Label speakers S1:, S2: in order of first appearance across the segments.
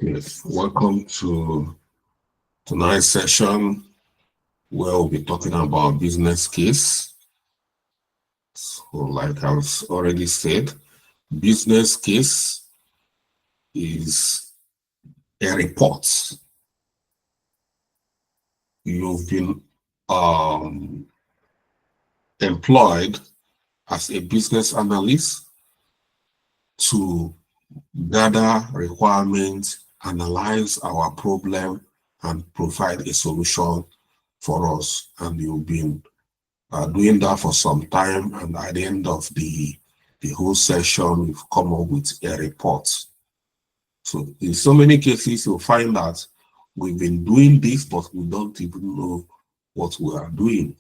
S1: Yes, welcome to tonight's session where we'll be talking about business case. So, like I've already said, business case is a report. You've been employed as a business analyst to gather requirements, analyze our problem, and provide a solution for us. And you've been doing that for some time, and at the end of the whole session, we've come up with a report. So in so many cases, you'll find that we've been doing this, but we don't even know what we are doing.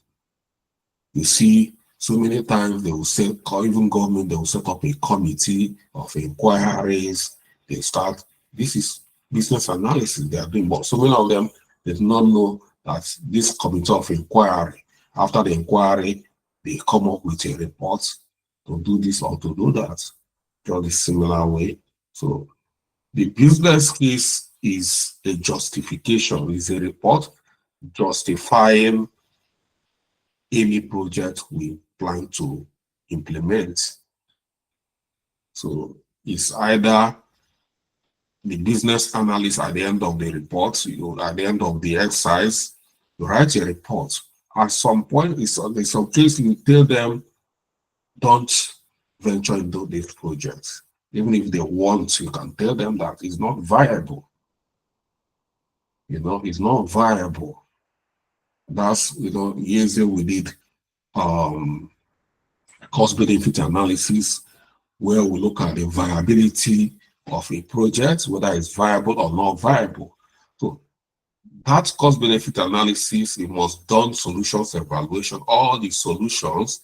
S1: You see, so many times they will say, or even government, they will set up a committee of inquiries. They start, this is business analysis they are doing, but so many of them did not know that this committee of inquiry, after the inquiry, they come up with a report to do this or to do that, just a similar way. So the business case is a justification, is a report justifying any project we plan to implement. So it's either the business analyst at the end of the report, at the end of the exercise, you write a report. At some point, in some case, you tell them, don't venture into this project. Even if they want, you can tell them that it's not viable. It's not viable. That's, years ago we did cost benefit analysis, where we look at the viability of a project, whether it's viable or not viable. So that cost benefit analysis, it must done solutions evaluation, all the solutions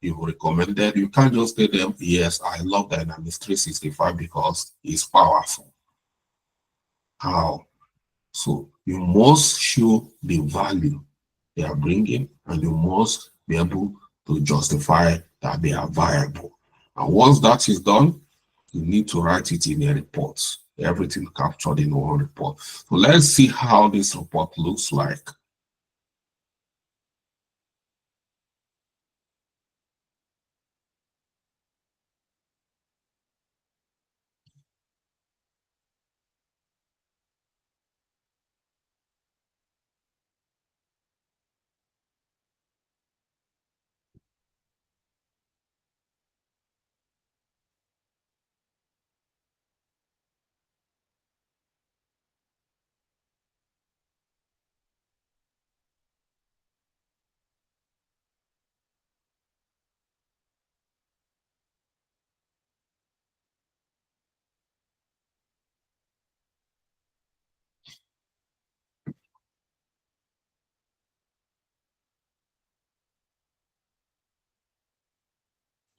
S1: you recommended. You can't just tell them, yes, I love Dynamics 365 because it's powerful. How? So you must show the value they are bringing, and you must be able to justify that they are viable. And once that is done, you need to write it in a report, everything captured in one report. So let's see how this report looks like.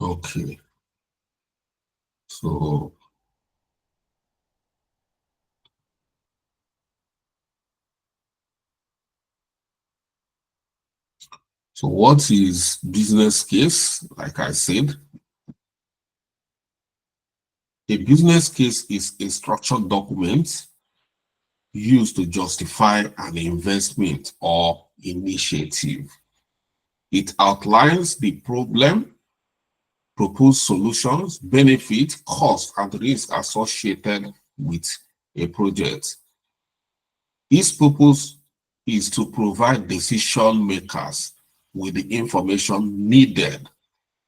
S1: Okay, so what is business case? Like I said, a business case is a structured document used to justify an investment or initiative. It outlines the problem, proposed solutions, benefit, cost, and risk associated with a project. Its purpose is to provide decision makers with the information needed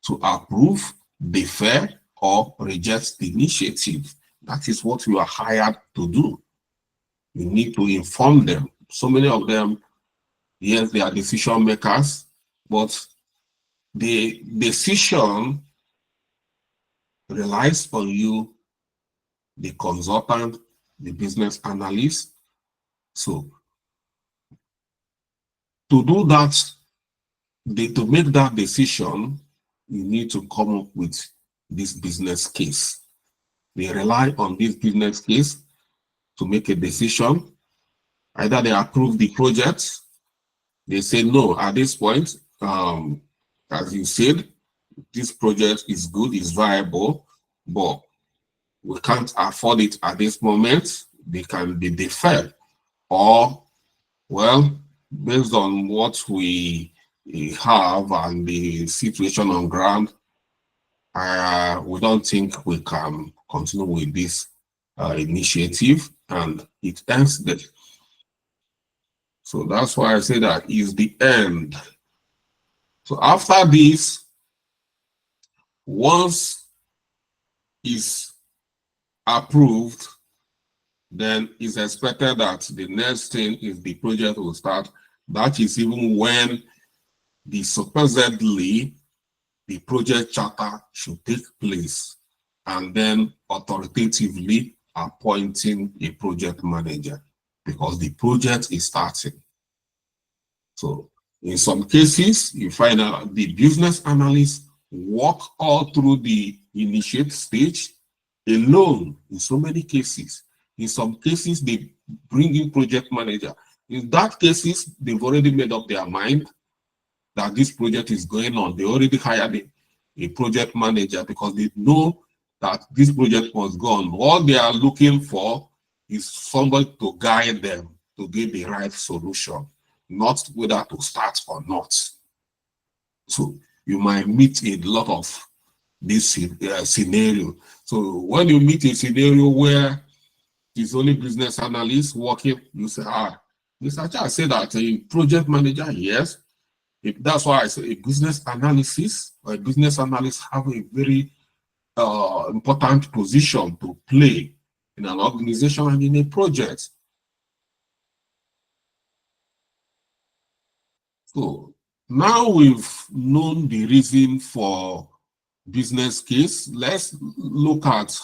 S1: to approve, defer, or reject the initiative. That is what you are hired to do. You need to inform them. So many of them, yes, they are decision makers, but the decision relies on you, the consultant, the business analyst. So to do that, to make that decision, you need to come up with this business case. They rely on this business case to make a decision. Either they approve the project, they say no, at this point, as you said, this project is good, is viable, but we can't afford it at this moment. they can be deferred, or, well, based on what we have and the situation on ground, we don't think we can continue with this initiative, and it ends there. So that's why I say that is the end. So after this, once is approved, then it's expected that the next thing is the project will start. That is even when the supposedly the project charter should take place, and then authoritatively appointing a project manager, because the project is starting. So in some cases, you find out the business analysts walk all through the initiate stage alone in so many cases. In some cases, they bring in project manager. In that cases, they've already made up their mind that this project is going on. They already hired a project manager because they know that this project was gone. All they are looking for is somebody to guide them to get the right solution, not whether to start or not. So you might meet a lot of this scenario. So when you meet a scenario where it's only business analysts working, you say, Mr. Cha said that a project manager, yes. That's why I say a business analysis or a business analyst have a very important position to play in an organization and in a project. So now we've known the reason for business case. Let's look at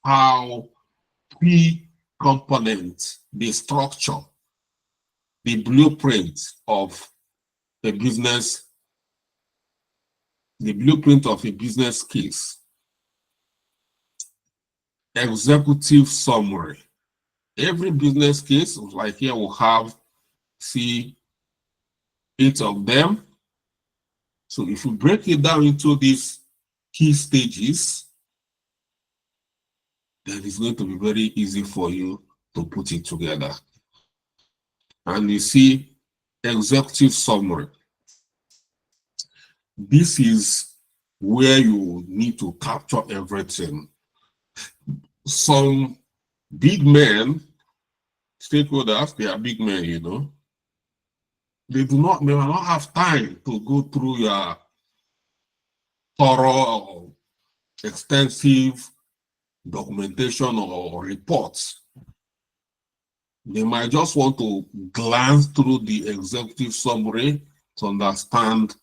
S1: how key components, the structure, the blueprint of a business, the blueprint of a business case. Executive summary. Every business case, like here, we'll have, see, 8 of them. So if you break it down into these key stages, then it's going to be very easy for you to put it together. And you see, executive summary. This is where you need to capture everything. Some big men, stakeholders, they are big men, you know. They will not have time to go through your thorough or extensive documentation or reports. They might just want to glance through the executive summary to understand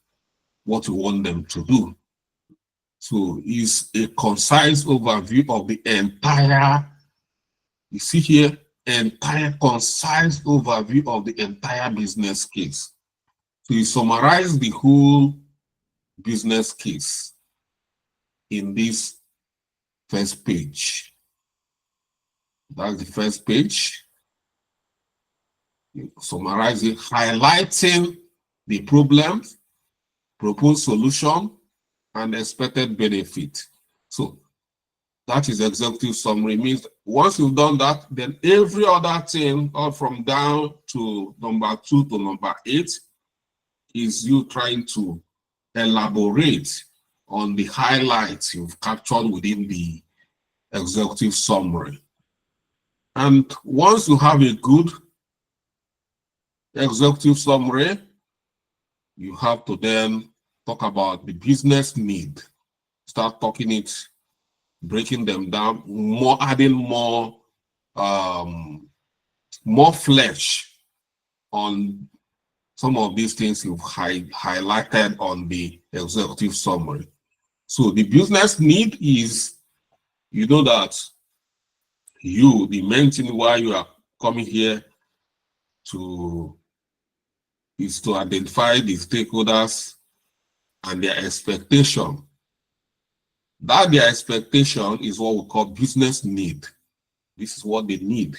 S1: what you want them to do. So it's a concise overview of the entire, you see here, entire concise overview of the entire business case. So you summarize the whole business case in this first page. That's the first page. You summarize it, highlighting the problems, proposed solution, and expected benefit. So that is executive summary. Means once you've done that, then every other thing, all from down to number 2 to number 8, is you trying to elaborate on the highlights you've captured within the executive summary. And once you have a good executive summary, you have to then talk about the business need. Start talking it, breaking them down, more adding more flesh on some of these things you've highlighted on the executive summary. So the business need is, you know, that the main thing why you are coming here is to identify the stakeholders and their expectation. That their expectation is what we call business need. This is what they need.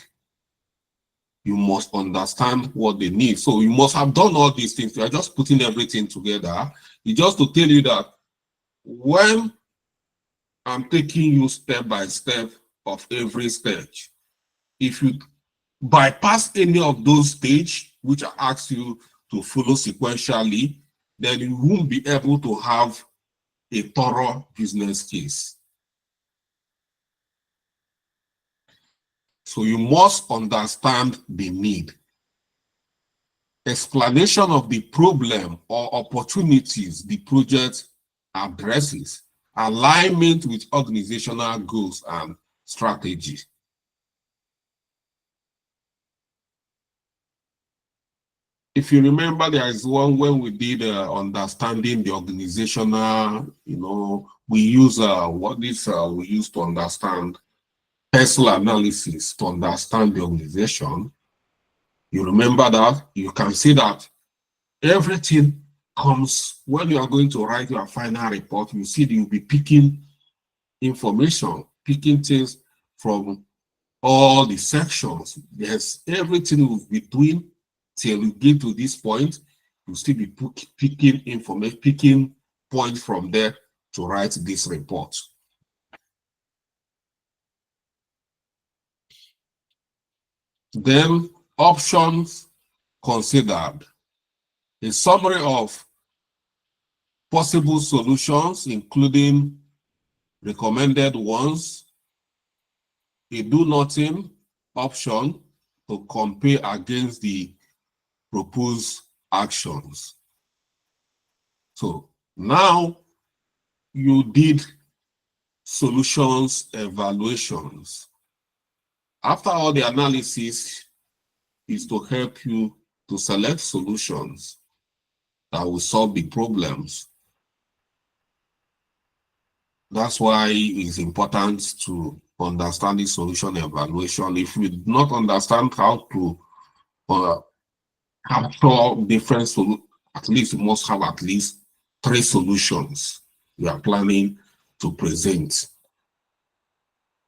S1: You must understand what they need. So you must have done all these things. You are just putting everything together. It's just to tell you that when I'm taking you step by step of every stage, if you bypass any of those stages, which I ask you to follow sequentially, then you won't be able to have a thorough business case. So you must understand the need, explanation of the problem or opportunities the project addresses, alignment with organizational goals and strategy. If you remember, there is one when we did understanding the organizational, we use we used to understand personal analysis to understand the organization. You remember that? You can see that everything comes when you are going to write your final report. You see, you'll be picking information, picking things from all the sections. Yes, everything will be doing till you get to this point. You'll still be picking information, picking points from there to write this report. Then options considered. A summary of possible solutions, including recommended ones, a do-nothing option to compare against the proposed actions. So now you did solutions evaluations. After all the analysis is to help you to select solutions that will solve the problems. That's why it's important to understand the solution evaluation. If you do not understand how to capture different solutions, at least you must have at least 3 solutions you are planning to present.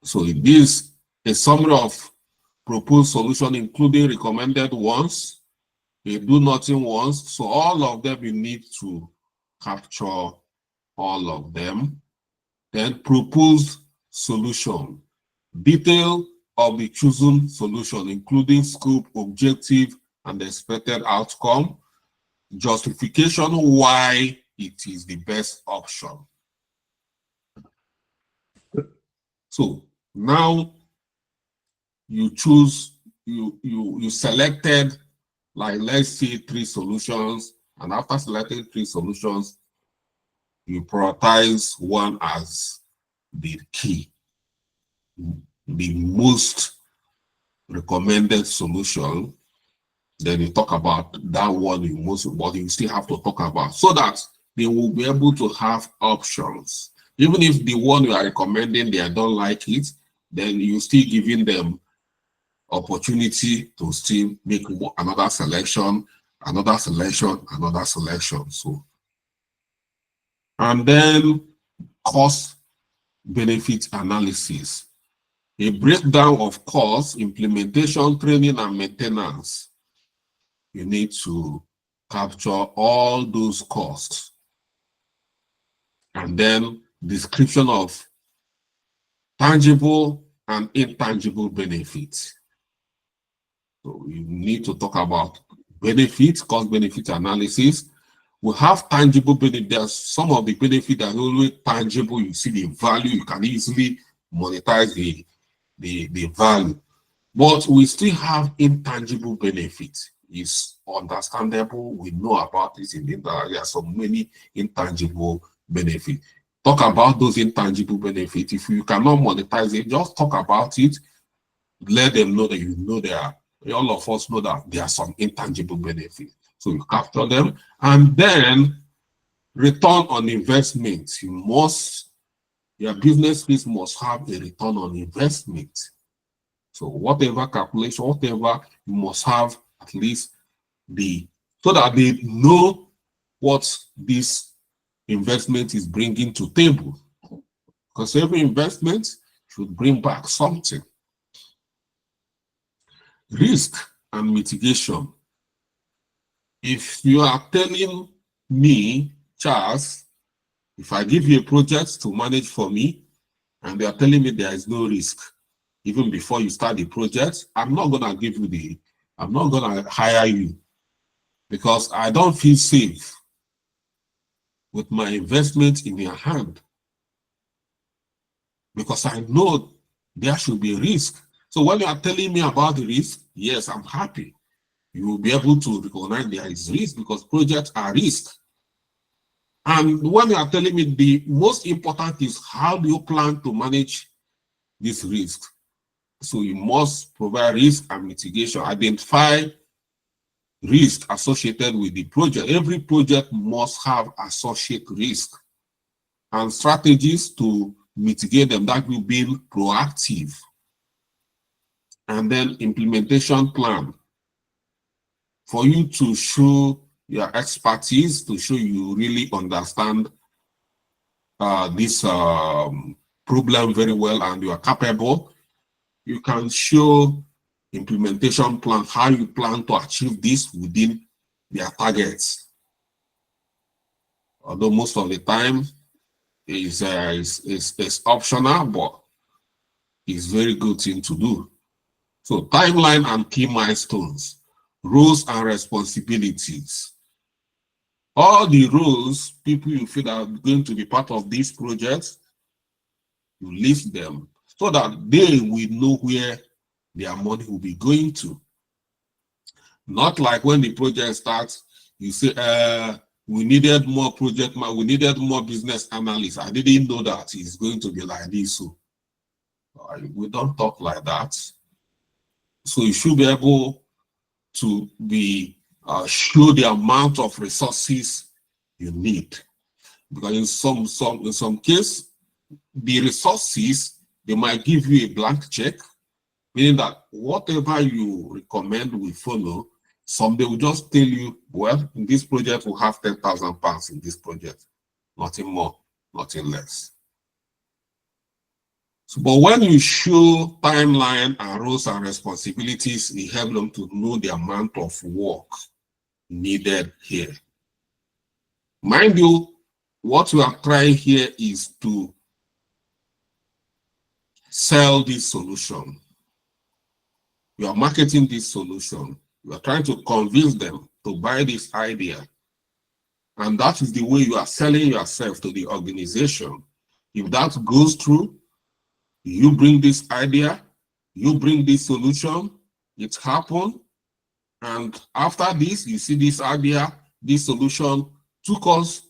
S1: So it is a summary of proposed solution, including recommended ones, a do-nothing ones. So all of them, you need to capture all of them. Then proposed solution, detail of the chosen solution, including scope, objective, and expected outcome, justification why it is the best option. So now you choose, you selected, like, let's say 3 solutions, and after selecting 3 solutions, you prioritize one as the key, the most recommended solution. Then you talk about that one you most, but you still have to talk about, so that they will be able to have options. Even if the one you are recommending, they don't like it, then you still giving them opportunity to still make another selection, another selection, another selection. So, and then cost benefit analysis, a breakdown of cost, implementation, training, and maintenance. You need to capture all those costs. And then description of tangible and intangible benefits. So you need to talk about benefits, cost benefit analysis. We have tangible benefits. There's some of the benefits that are always tangible. You see the value, you can easily monetize the value. But we still have intangible benefits. It's understandable. We know about this in the industry. There are so many intangible benefits. Talk about those intangible benefits. If you cannot monetize it, just talk about it. Let them know that you know there are. All of us know that there are some intangible benefits. So you capture them. And then return on investment. Your business case must have a return on investment. So whatever calculation, whatever, you must have at least so that they know what this investment is bringing to table. Because every investment should bring back something. Risk and mitigation. If you are telling me, Charles, if I give you a project to manage for me, and they are telling me there is no risk, even before you start the project. I'm not going to hire you because I don't feel safe with my investment in your hand, because I know there should be a risk. So when you are telling me about the risk, yes, I'm happy. You will be able to recognize there is risk because projects are risk. And when you are telling me, the most important is how do you plan to manage this risk? So you must provide risk and mitigation, identify risk associated with the project. Every project must have associated risk and strategies to mitigate them. That will be proactive. And then implementation plan for you to show your expertise, to show you really understand this problem very well and you are capable. You can show implementation plan, how you plan to achieve this within their targets. Although most of the time is optional, but it's very good thing to do. So timeline and key milestones, roles and responsibilities. All the roles, people you feel are going to be part of this project, you list them so that they will know where their money will be going to. Not like when the project starts, you say, we needed more project, we needed more business analysts. I didn't know that it's going to be like this. So we don't talk like that. So you should be able to be show the amount of resources you need. Because in some case, the resources, they might give you a blank check, meaning that whatever you recommend we follow. Some they will just tell you, well, in this project we'll have 10,000 pounds in this project, nothing more, nothing less. So, but when you show timeline and roles and responsibilities, it helps them to know the amount of work needed here. Mind you, what we are trying here is to sell this solution. You are marketing this solution. You are trying to convince them to buy this idea. And that is the way you are selling yourself to the organization. If that goes through, you bring this idea, you bring this solution, it happened. And after this, you see this idea, this solution took us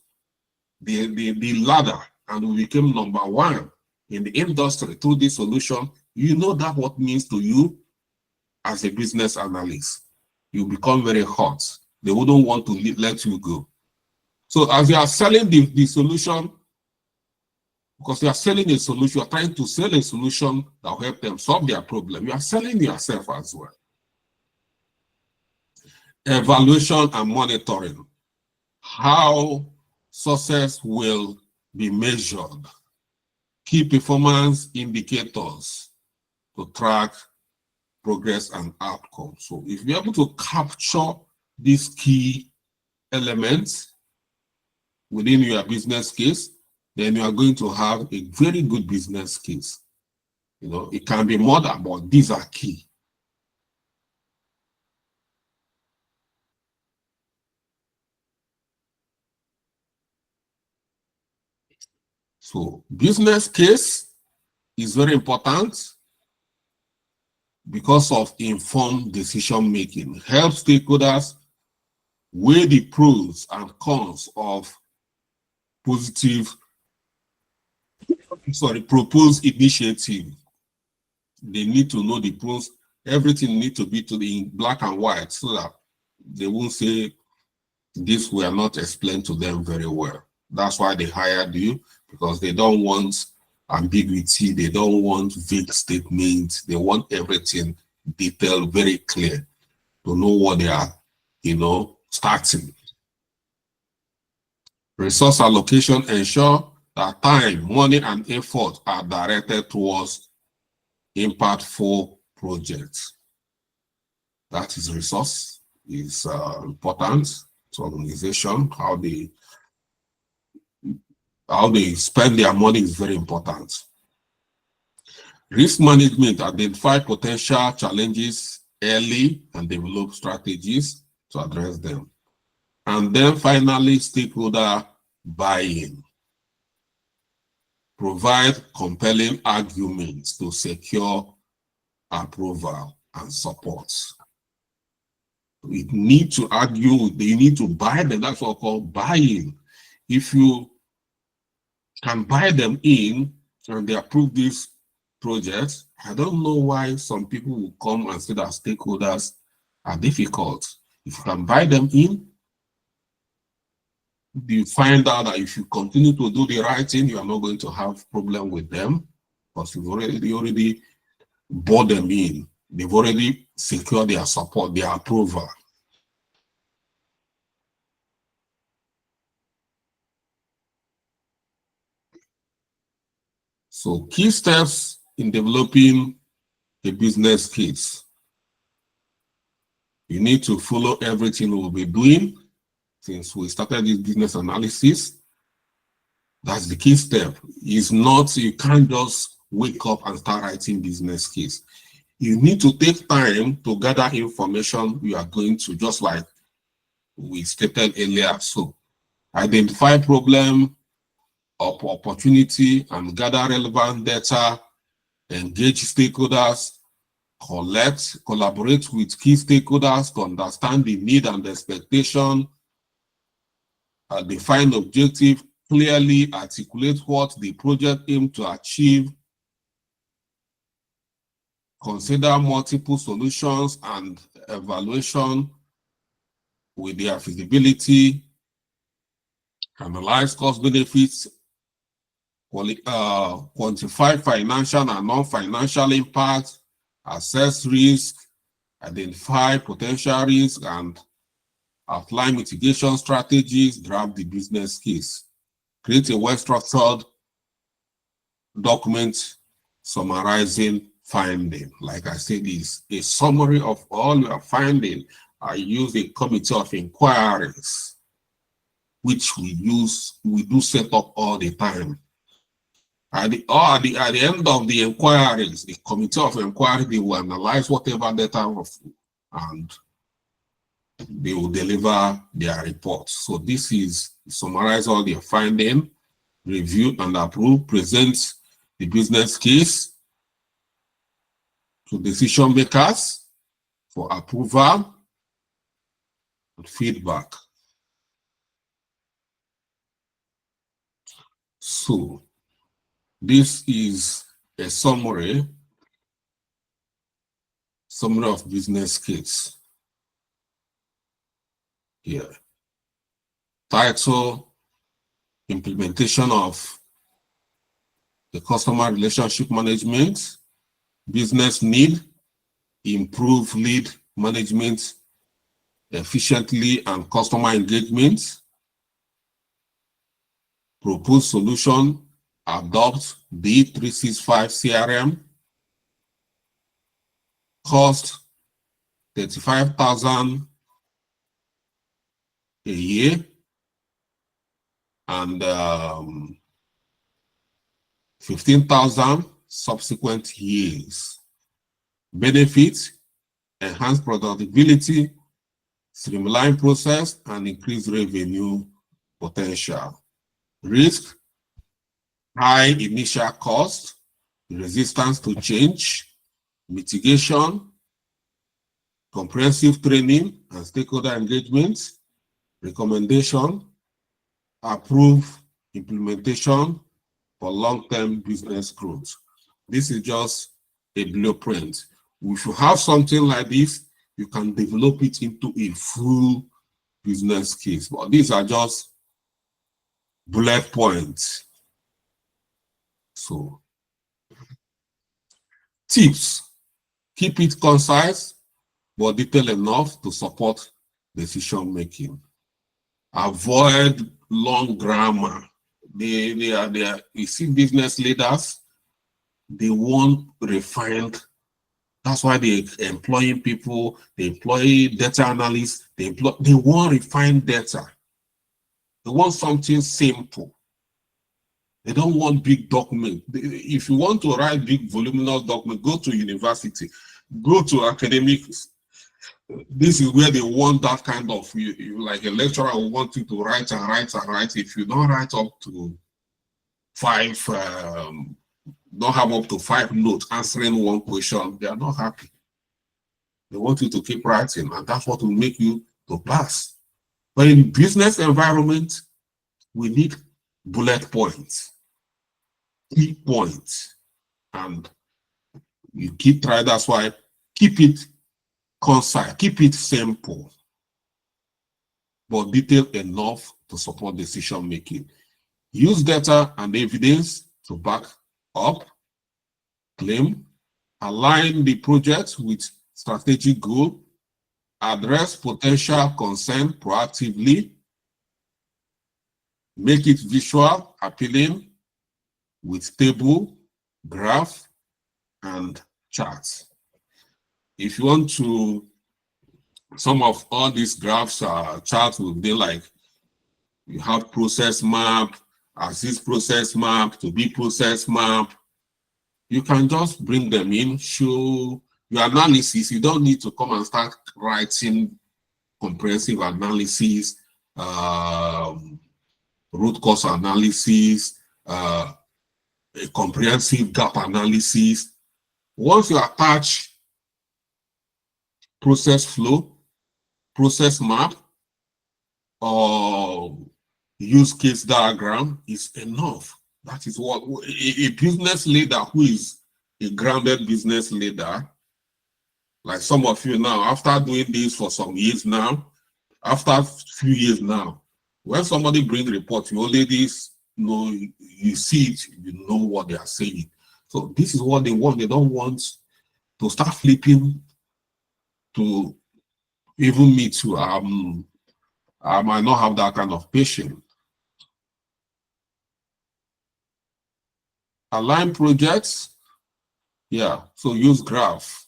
S1: the ladder and we became number one in the industry through this solution. You know that what means to you as a business analyst. You become very hot. They wouldn't want to let you go. So as you are selling the solution, because you are selling a solution, you are trying to sell a solution that will help them solve their problem. You are selling yourself as well. Evaluation and monitoring. How success will be measured. Key performance indicators to track progress and outcome. So if you're able to capture these key elements within your business case, then you are going to have a very good business case. You know, it can be more than, but these are key. So business case is very important because of informed decision making. Help stakeholders weigh the pros and cons of proposed initiative. They need to know the pros. Everything needs to be in black and white so that they won't say this were not explained to them very well. That's why they hired you, because they don't want ambiguity. They don't want vague statements. They want everything detailed, very clear, to know what they are, starting. Resource allocation ensure that time, money, and effort are directed towards impactful projects. That is resource is important to organization. How they spend their money is very important. Risk management, identify potential challenges early and develop strategies to address them. And then finally, stakeholder buy-in. Provide compelling arguments to secure approval and support. You need to argue, you need to buy them. That's what called buy-in. If you can buy them in and they approve this project, I don't know why some people will come and say that stakeholders are difficult. If you can buy them in, you find out that if you continue to do the right thing, you are not going to have problem with them because you've already bought them in. They've already secured their support, their approval. So key steps in developing a business case. You need to follow everything we'll be doing since we started this business analysis. That's the key step. It's not, you can't just wake up and start writing business case. You need to take time to gather information you are going to, just like we stated earlier. So identify problem or opportunity and gather relevant data, engage stakeholders, collaborate with key stakeholders to understand the need and the expectation, define objective, clearly articulate what the project aims to achieve, consider multiple solutions and evaluation with their feasibility, analyze cost benefits, quantify financial and non-financial impacts, assess risk, identify potential risk, and outline mitigation strategies, draft the business case. Create a well-structured document summarizing finding. Like I said, is a summary of all your finding. I use a committee of inquiries, which we do set up all the time. At the end of the inquiries, the committee of inquiry, they will analyze whatever data and they will deliver their report. So this is summarize all their finding, review and approve, present the business case to decision makers for approval and feedback. So this is a summary of business case here. Title: implementation of the customer relationship management. Business need: improve lead management efficiently and customer engagement. Propose solution: adopt D365 CRM. Cost: 35,000 a year and 15,000 subsequent years. Benefits: enhanced productivity, streamline process, and increase revenue potential. Risk: high initial cost, resistance to change. Mitigation: comprehensive training and stakeholder engagement. Recommendation: approve implementation for long-term business growth. This is just a blueprint. If you have something like this, you can develop it into a full business case. But these are just bullet points. So, tips: keep it concise but detailed enough to support decision making. Avoid long grammar. You see business leaders, they want refined. That's why they employing people, they employ data analysts, they want refined data. They want something simple. They don't want big document. If you want to write big voluminous document, go to university, go to academics. This is where they want that kind of, like a lecturer will want you to write and write and write. If you don't write up to 5, don't have up to 5 notes answering one question, they are not happy. They want you to keep writing, and that's what will make you to pass. But in business environment, we need bullet points, key points, and you keep trying. That's why keep it concise, keep it simple, but detailed enough to support decision making. Use data and evidence to back up claim, align the project with strategic goal, address potential concern proactively, make it visual, appealing with table, graph, and charts. If you want to, some of all these graphs are charts will be like, you have process map, as this process map to be process map. You can just bring them in, show your analysis. You don't need to come and start writing comprehensive analysis, root cause analysis, a comprehensive gap analysis. Once you attach process flow, process map, or use case diagram is enough. That is what a business leader who is a grounded business leader, like some of you now, after doing this for some years now, after a few years now, when somebody brings report, you already know, you see it, you know what they are saying. So this is what they want. They don't want to start flipping to even me too. I might not have that kind of patience. Align projects, yeah, so use graph,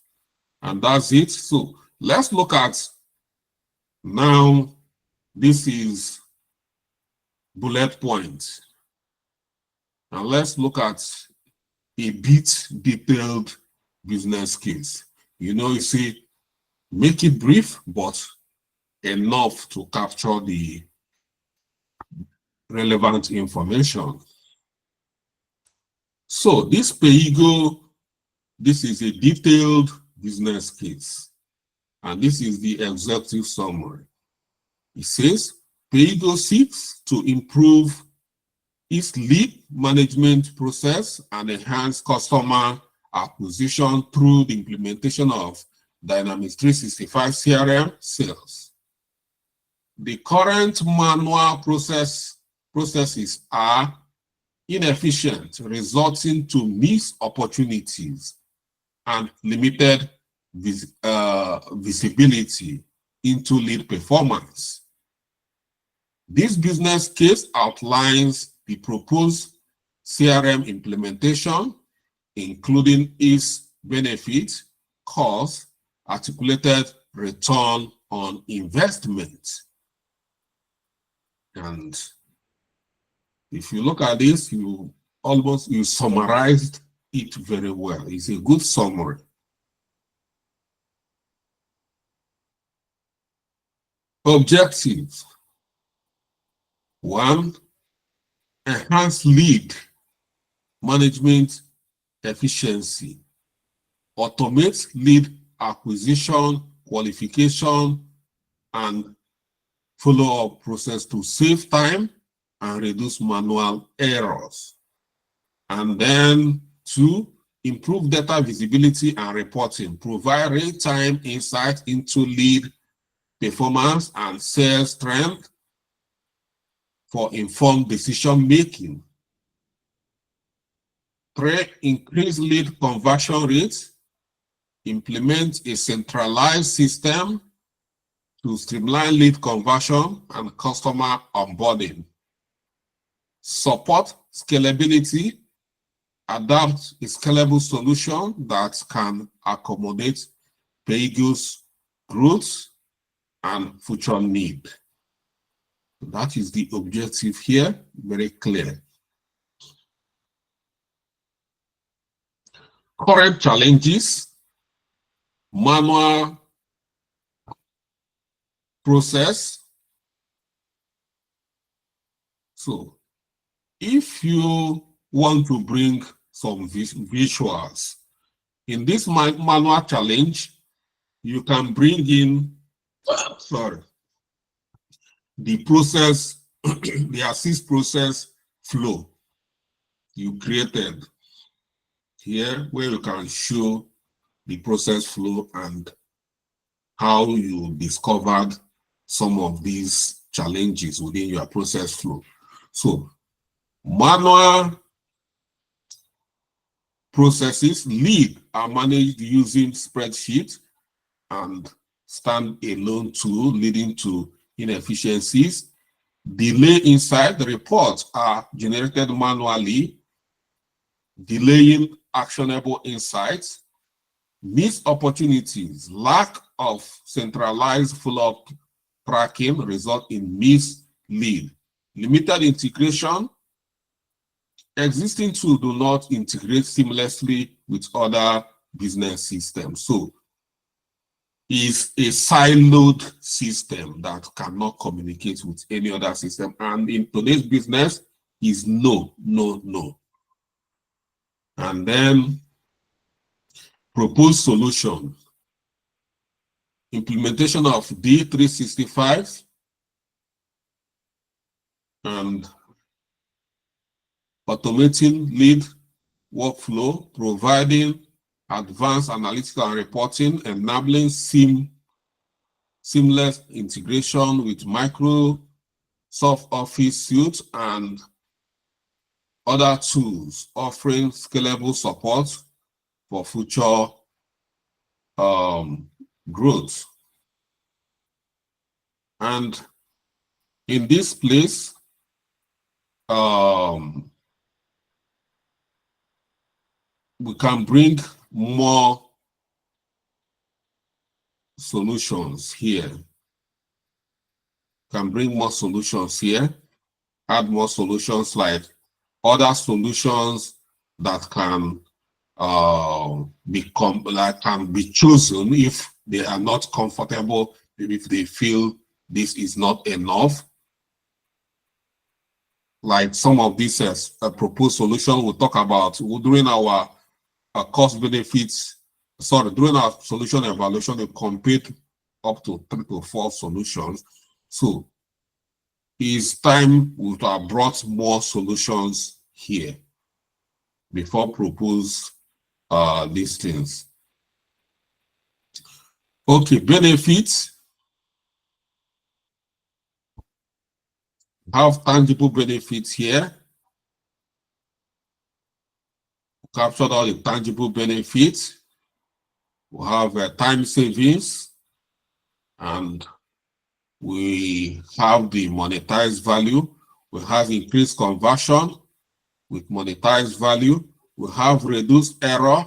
S1: and that's it. So let's look at now, this is bullet points, and let's look at a bit detailed business case. You see, make it brief, but enough to capture the relevant information. So this PayEagle, this is a detailed business case, and this is the executive summary. It says, PayEagle seeks to improve its lead management process and enhance customer acquisition through the implementation of Dynamics 365 CRM sales. The current manual processes are inefficient, resulting to missed opportunities and limited visibility into lead performance. This business case outlines the proposed CRM implementation, including its benefits, costs, articulated return on investment. And if you look at this, you summarized it very well. It's a good summary. Objectives. 1, enhance lead management efficiency. Automate lead acquisition, qualification, and follow-up process to save time and reduce manual errors. And then 2, improve data visibility and reporting. Provide real-time insight into lead performance and sales trend for informed decision making. 3, increase lead conversion rates. Implement a centralized system to streamline lead conversion and customer onboarding. Support scalability. Adapt a scalable solution that can accommodate PayEagle's growth and future need. That is the objective here, very clear. current challenges, manual process. So if you want to bring some visuals in this manual challenge, you can bring in, sorry, the process, the assist process flow you created here, where you can show the process flow and how you discovered some of these challenges within your process flow. So manual processes lead are managed using spreadsheet and stand-alone tool, leading to inefficiencies. Delay inside the reports are generated manually, delaying actionable insights. Missed opportunities, lack of centralized follow-up tracking result in missed lead. Limited integration, existing tools do not integrate seamlessly with other business systems. So it's a siloed system that cannot communicate with any other system. And in today's business is no, no, no. And then proposed solution. Implementation of D365 and automating lead workflow, providing advanced analytical and reporting, enabling seamless integration with Microsoft Office suite and other tools, offering scalable support for future growth. And in this place, we can bring more solutions here. Can bring more solutions here, add more solutions like other solutions that can can be chosen if they are not comfortable, if they feel this is not enough. Like some of these proposed solutions we'll talk about during our cost benefits, during our solution evaluation, we compared up to 3 to 4 solutions. So it's time we have brought more solutions here before propose these things. Okay, benefits. Have tangible benefits here. Captured all the tangible benefits. We have time savings, and we have the monetized value. We have increased conversion with monetized value. We have reduced error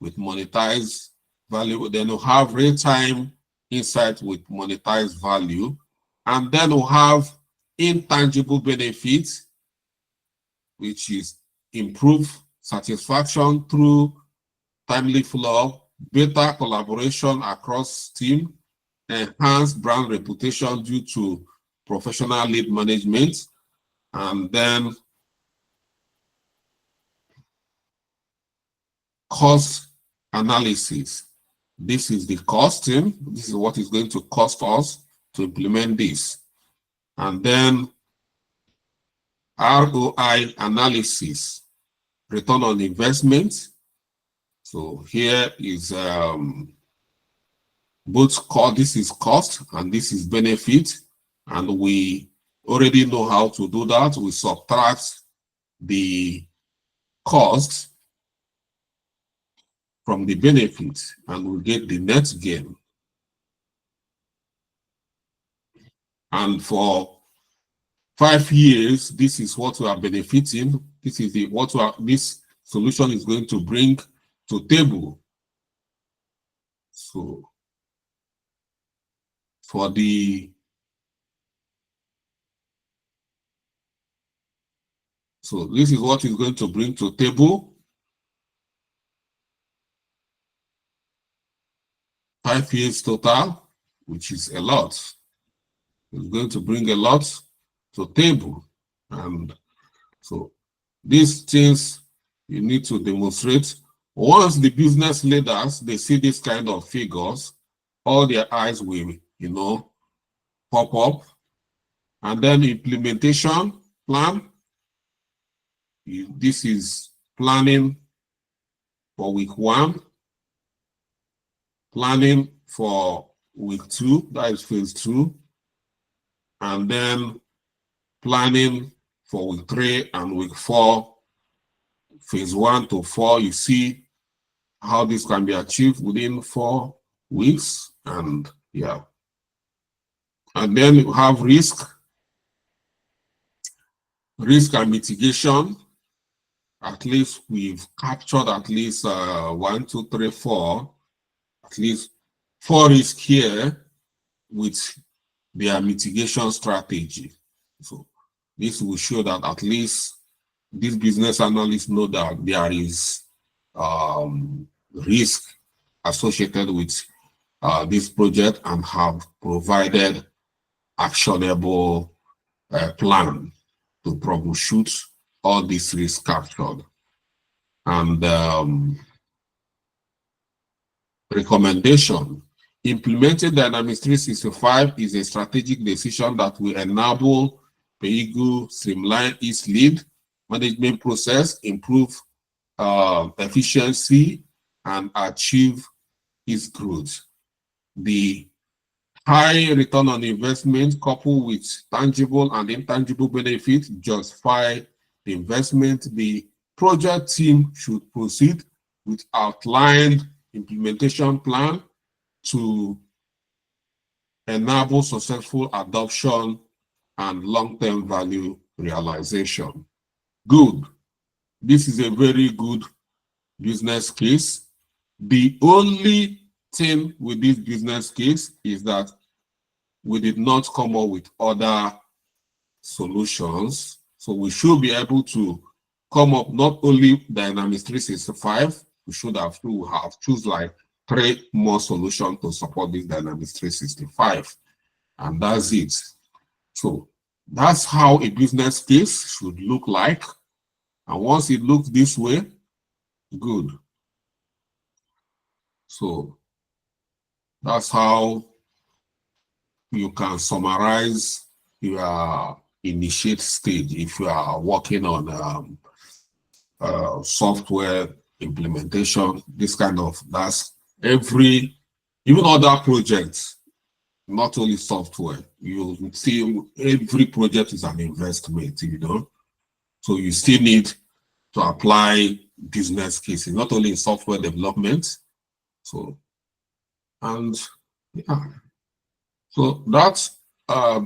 S1: with monetized value. Then we have real-time insight with monetized value. And then we have intangible benefits, which is improved satisfaction through timely follow-up, better collaboration across team, enhanced brand reputation due to professional lead management, and then cost analysis. This is the costing. This is what is going to cost us to implement this. And then ROI analysis, return on investment. So here is both cost, this is cost and this is benefit. And we already know how to do that. We subtract the cost from the benefit and we get the net gain. And for 5 years, this is what we are benefiting. This is this solution is going to bring to table. So for this is what is going to bring to table. 5 years total, which is a lot. It's going to bring a lot to table. And so these things you need to demonstrate. Once the business leaders, they see this kind of figures, all their eyes will, pop up. And then implementation plan. This is planning for week 1, planning for week 2, that is phase 2, and then planning for week 3 and week 4, phase 1 to 4. You see how this can be achieved within 4 weeks, and yeah. And then you have risk and mitigation. At least we've captured at least 1, 2, 3, 4, at least 4 risks here with their mitigation strategy. So this will show that at least these business analysts know that there is risk associated with this project and have provided actionable plan to troubleshoot all these risks captured. And recommendation: implementing Dynamics 365 is a strategic decision that will enable PayEagle streamline its lead management process, improve efficiency, and achieve its growth. The high return on investment coupled with tangible and intangible benefits justify the investment. The project team should proceed with outlined implementation plan to enable successful adoption and long-term value realization. Good. This is a very good business case. The only thing with this business case is that we did not come up with other solutions. So we should be able to come up not only Dynamics 365, we have choose like 3 more solutions to support this Dynamics 365. And that's it. So that's how a business case should look like. And once it looks this way, good. So that's how you can summarize your initiate stage if you are working on software implementation. This kind of, that's even other projects, not only software. You see every project is an investment, so you still need to apply business cases, not only in software development. So, and yeah, so that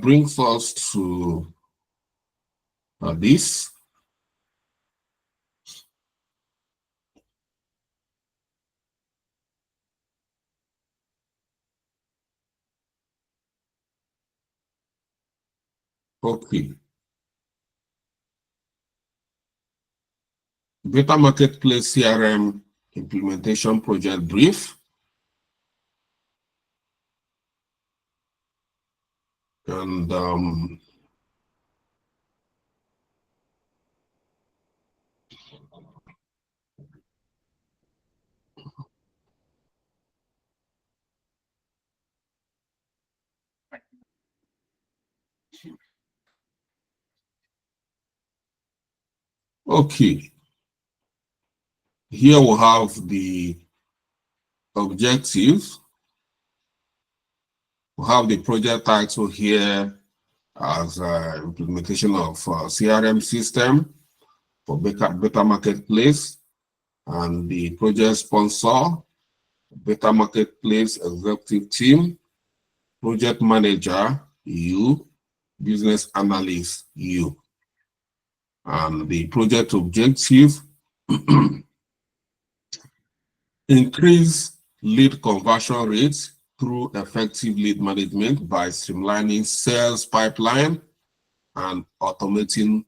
S1: brings us to this. Okay. Beta Marketplace CRM implementation project brief. And okay. Here we have the objectives. We have the project title here as implementation of CRM system for Beta Marketplace, and the project sponsor, Beta Marketplace executive team, project manager, you, business analyst, you. And the project objective: increase lead conversion rates through effective lead management by streamlining sales pipeline and automating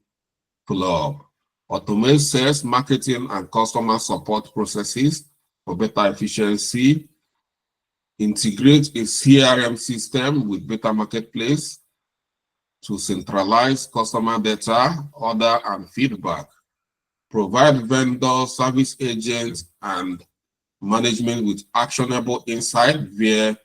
S1: follow-up. Automate sales, marketing, and customer support processes for better efficiency. integrate a CRM system with Beta Marketplace to centralize customer data, order, and feedback, provide vendor, service agents, and management with actionable insight via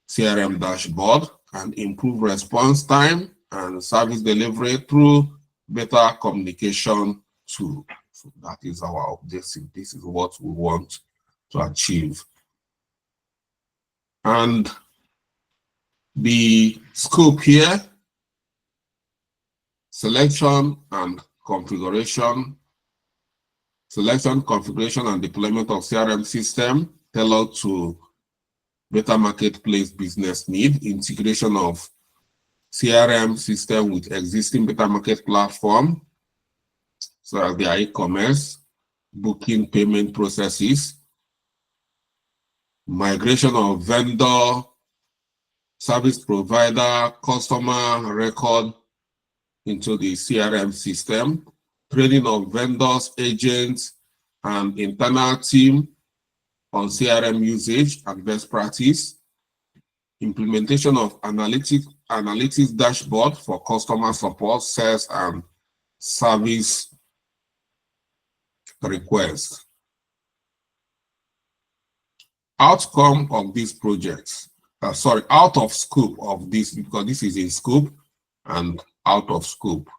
S1: CRM dashboard, and improve response time and service delivery through better communication tool. So that is our objective. This is what we want to achieve. And the scope here, selection, configuration, and deployment of CRM system tailored to Beta Marketplace business need, integration of CRM system with existing Beta Market platform, so as their e-commerce, booking, payment processes, migration of vendor, service provider, customer record into the CRM system, training of vendors, agents, and internal team on CRM usage and best practice, implementation of analytics dashboard for customer support, sales, and service requests. Outcome of these projects, out of scope of this, because this is in scope and out of scope.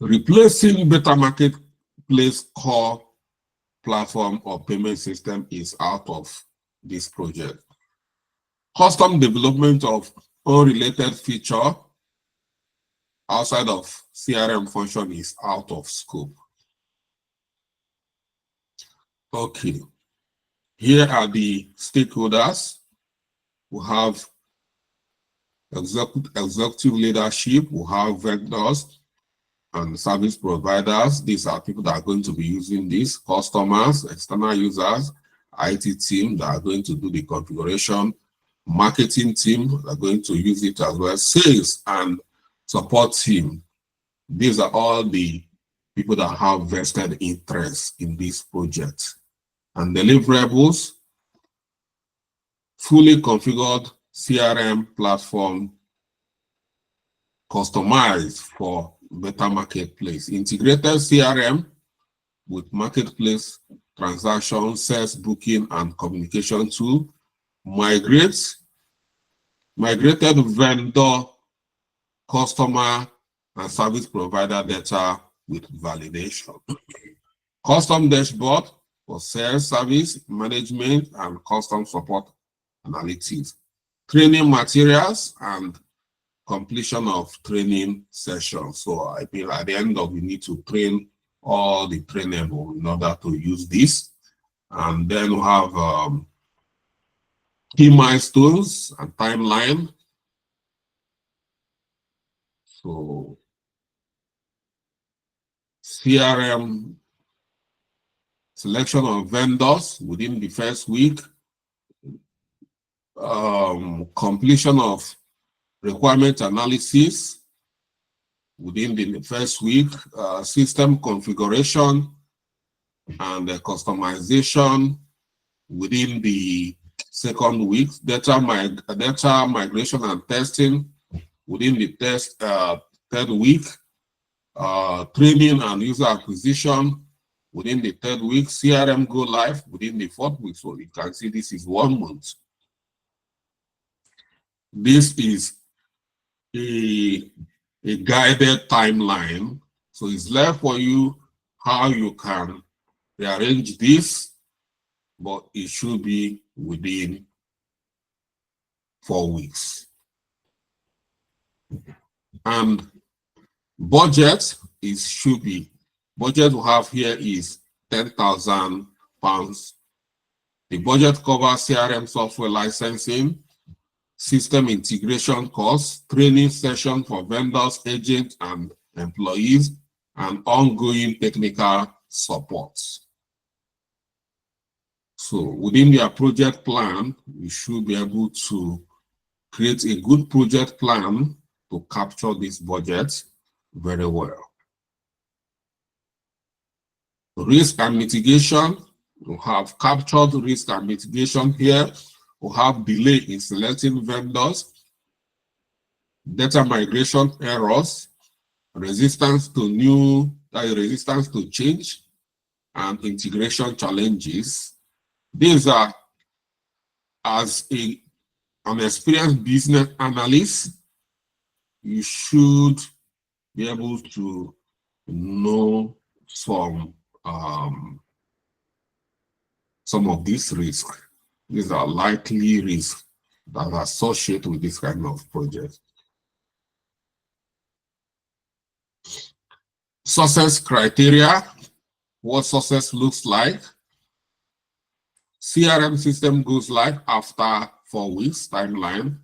S1: Replacing Beta Marketplace core platform or payment system is out of this project. Custom development of unrelated feature outside of CRM function is out of scope. Okay, here are the stakeholders. We have executive leadership, we have vendors and service providers. These are people that are going to be using this, customers, external users, IT team that are going to do the configuration, marketing team that are going to use it as well, sales and support team. These are all the people that have vested interest in this project. And deliverables, fully configured CRM platform customized for Beta Marketplace, integrated CRM with marketplace transaction, sales, booking, and communication tool, migrated vendor, customer, and service provider data with validation. Custom dashboard for sales, service, management, and custom support analytics. Training materials and completion of training sessions. So I feel at the end of, we need to train all the trainable in order to use this. And then we have key milestones and timeline. So CRM selection of vendors within the first week, completion of requirement analysis within the first week, system configuration and customization within the second week, data migration and testing within the third week, training and user acquisition within the third week, CRM go live within the fourth week. So you can see this is 1 month. This is a guided timeline. So it's left for you how you can rearrange this, but it should be within 4 weeks. And budget should be, budget we have here is £10,000. The budget covers CRM software licensing, system integration costs, training session for vendors, agents, and employees, and ongoing technical support. So within their project plan, you should be able to create a good project plan to capture this budget very well. Risk and mitigation, We have captured risk and mitigation here. We have delay in selecting vendors, data migration errors, resistance to change, and integration challenges. These are, as an experienced business analyst, you should be able to know some of these risks. These are likely risks that are associated with this kind of project. Success criteria, what success looks like. CRM system goes live after 4 weeks timeline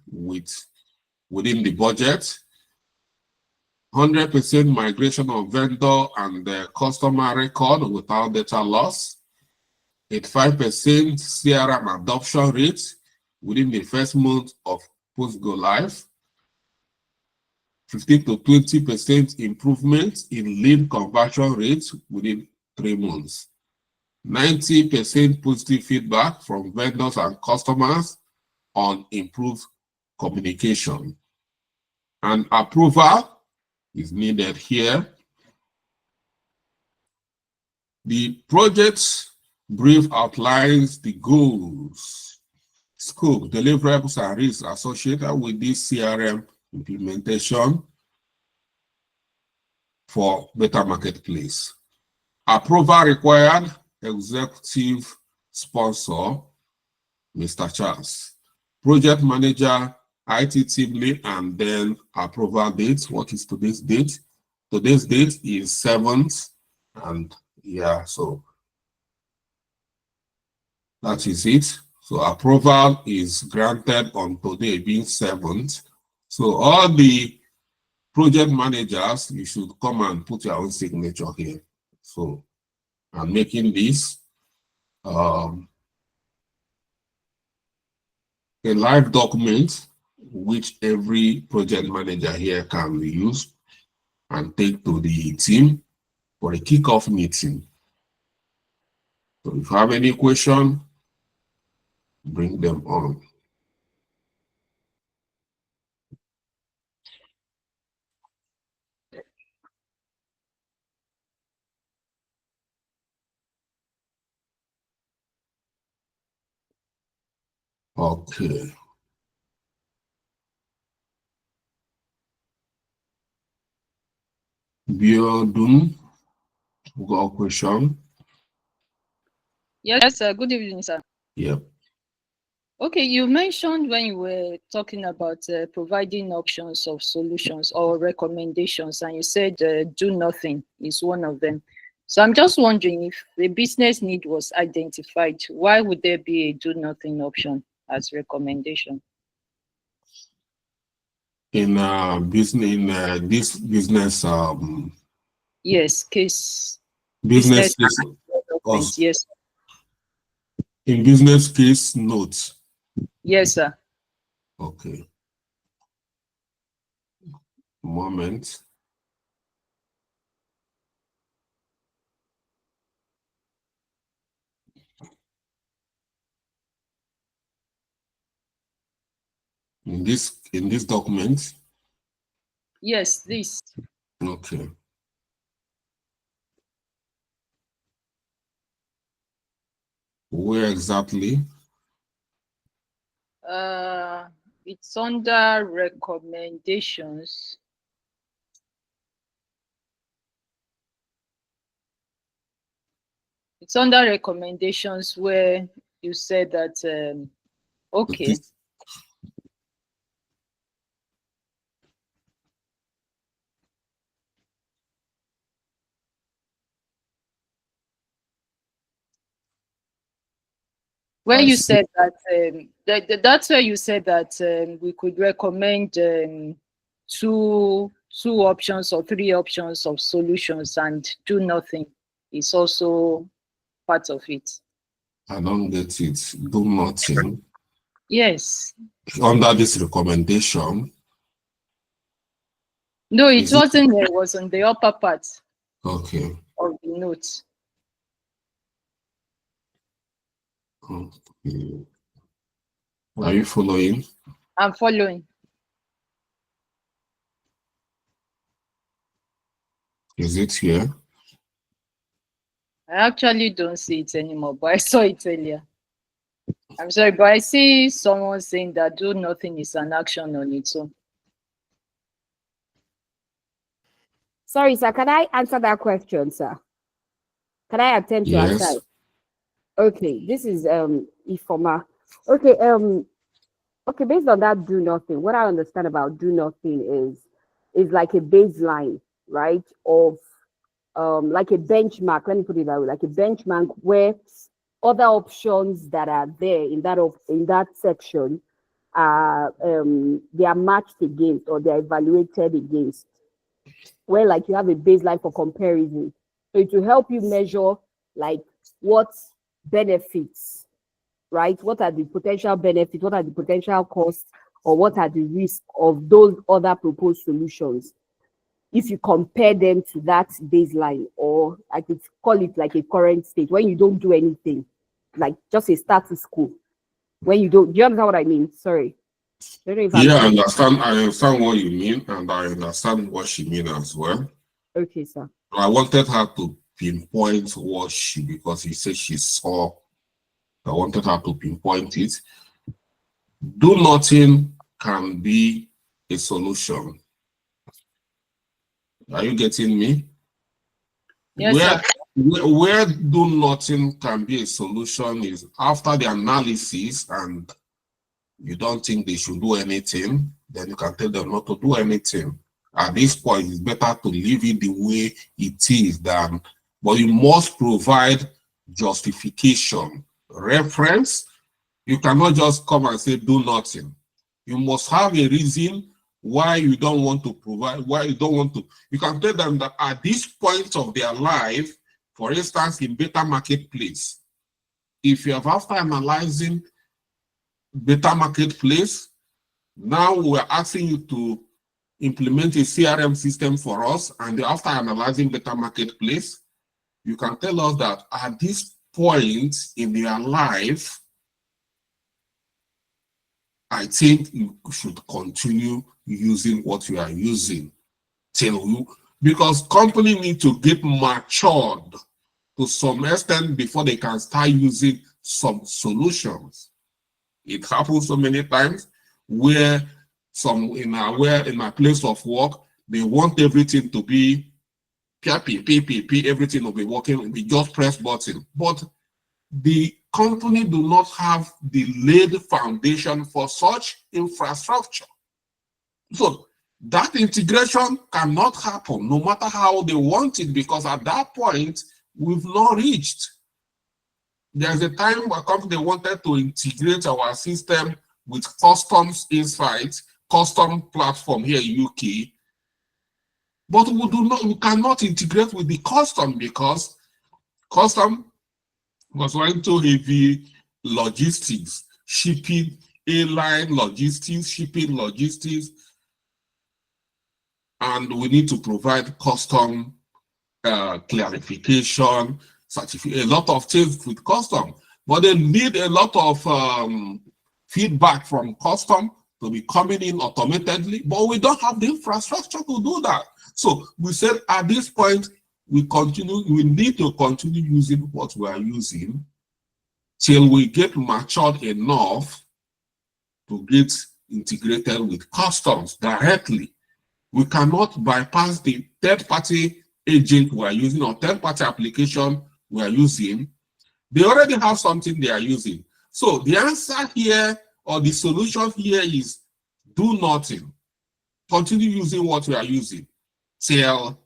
S1: within the budget. 100% migration of vendor and the customer record without data loss. 85% CRM adoption rate within the first month of post-go live. 15 to 20% improvement in lead conversion rates within 3 months. 90% positive feedback from vendors and customers on improved communication. And approval is needed here. The project brief outlines the goals, scope, deliverables, and risks associated with this CRM implementation for Beta Marketplace. Approval required, executive sponsor, Mr. Charles. Project manager, IT team lead, and then approval date. What is today's date? Today's date is 7th, and yeah, so that is it. So approval is granted on today being 7th. So all the project managers, you should come and put your own signature here. So I'm making this a live document which every project manager here can use and take to the team for a kickoff meeting. So if you have any question, bring them on. Okay. Biodun, got a question?
S2: Yes, sir. Good evening, sir.
S1: Yep.
S2: Okay, you mentioned when you were talking about providing options of solutions or recommendations, and you said do nothing is one of them. So I'm just wondering, if the business need was identified, why would there be a do nothing option as recommendation?
S1: In this business
S2: Yes, case
S1: business case,
S2: development. Yes,
S1: in business case notes.
S2: yes, sir.
S1: Okay. Moment. In this document.
S2: Yes, this.
S1: Okay. Where exactly?
S2: It's under recommendations. It's under recommendations where you said that, okay. Where you said that, that's where you said that we could recommend two options or three options of solutions, and do nothing is also part of it.
S1: I don't get it. Do nothing.
S2: Yes.
S1: Under this recommendation.
S2: No, it wasn't there. It was on the upper part.
S1: Okay.
S2: Of the notes.
S1: Okay. Are you following?
S2: I'm following.
S1: Is it here?
S2: I actually don't see it anymore, but I saw it earlier. I'm sorry, but I see someone saying that do nothing is an action on its own.
S3: Sorry, sir. Can I answer that question, sir? Can I attempt to answer
S1: Yes.
S3: it? Okay, this is Ifoma. Okay, okay, based on that do nothing, what I understand about do nothing is like a baseline, right? Of like a benchmark, let me put it that way, like a benchmark where other options that are there in that section are they are matched against or they're evaluated against, where like you have a baseline for comparison. So it will help you measure like what benefits, right? What are the potential benefits? What are the potential costs? Or what are the risks of those other proposed solutions? If you compare them to that baseline, or I could call it like a current state, when you don't do anything, like just a status quo. When you don't, do you understand what I mean? Sorry. I don't know if I'm
S1: Yeah, I
S3: clear.
S1: understand. I understand what you mean, and I understand what she means as well.
S3: Okay, sir.
S1: I wanted her to pinpoint what she, because he said she saw. I wanted her to pinpoint it. Do nothing can be a solution. Are you getting me?
S2: Yes, sir.
S1: Where do nothing can be a solution is after the analysis and you don't think they should do anything, then you can tell them not to do anything. At this point, it's better to leave it the way it is than, but you must provide justification, reference. You cannot just come and say do nothing. You must have a reason why you don't want to provide, why you don't want to. You can tell them that at this point of their life, for instance, in Beta Marketplace, if you have after analyzing Beta Marketplace, now we're asking you to implement a CRM system for us, and after analyzing Beta Marketplace, you can tell us that at this point in their life, I think you should continue using what you are using till you, because company need to get matured to some extent before they can start using some solutions. It happens so many times where in a place of work, they want everything to be PPP, everything will be working, we just press button. But the company do not have the laid foundation for such infrastructure. So that integration cannot happen no matter how they want it, because at that point, we've not reached. There's a time where company wanted to integrate our system with customs insights, custom platform here in UK, but we cannot integrate with the custom because custom was going to heavy logistics, shipping, airline logistics, shipping logistics, and we need to provide custom clarification, certificate, a lot of things with custom, but they need a lot of feedback from custom to be coming in automatically, but we don't have the infrastructure to do that. So we said at this point, we need to continue using what we are using till we get matured enough to get integrated with customs directly. We cannot bypass the third-party agent we are using or third-party application we are using. They already have something they are using. So the answer here or the solution here is do nothing. Continue using what we are using till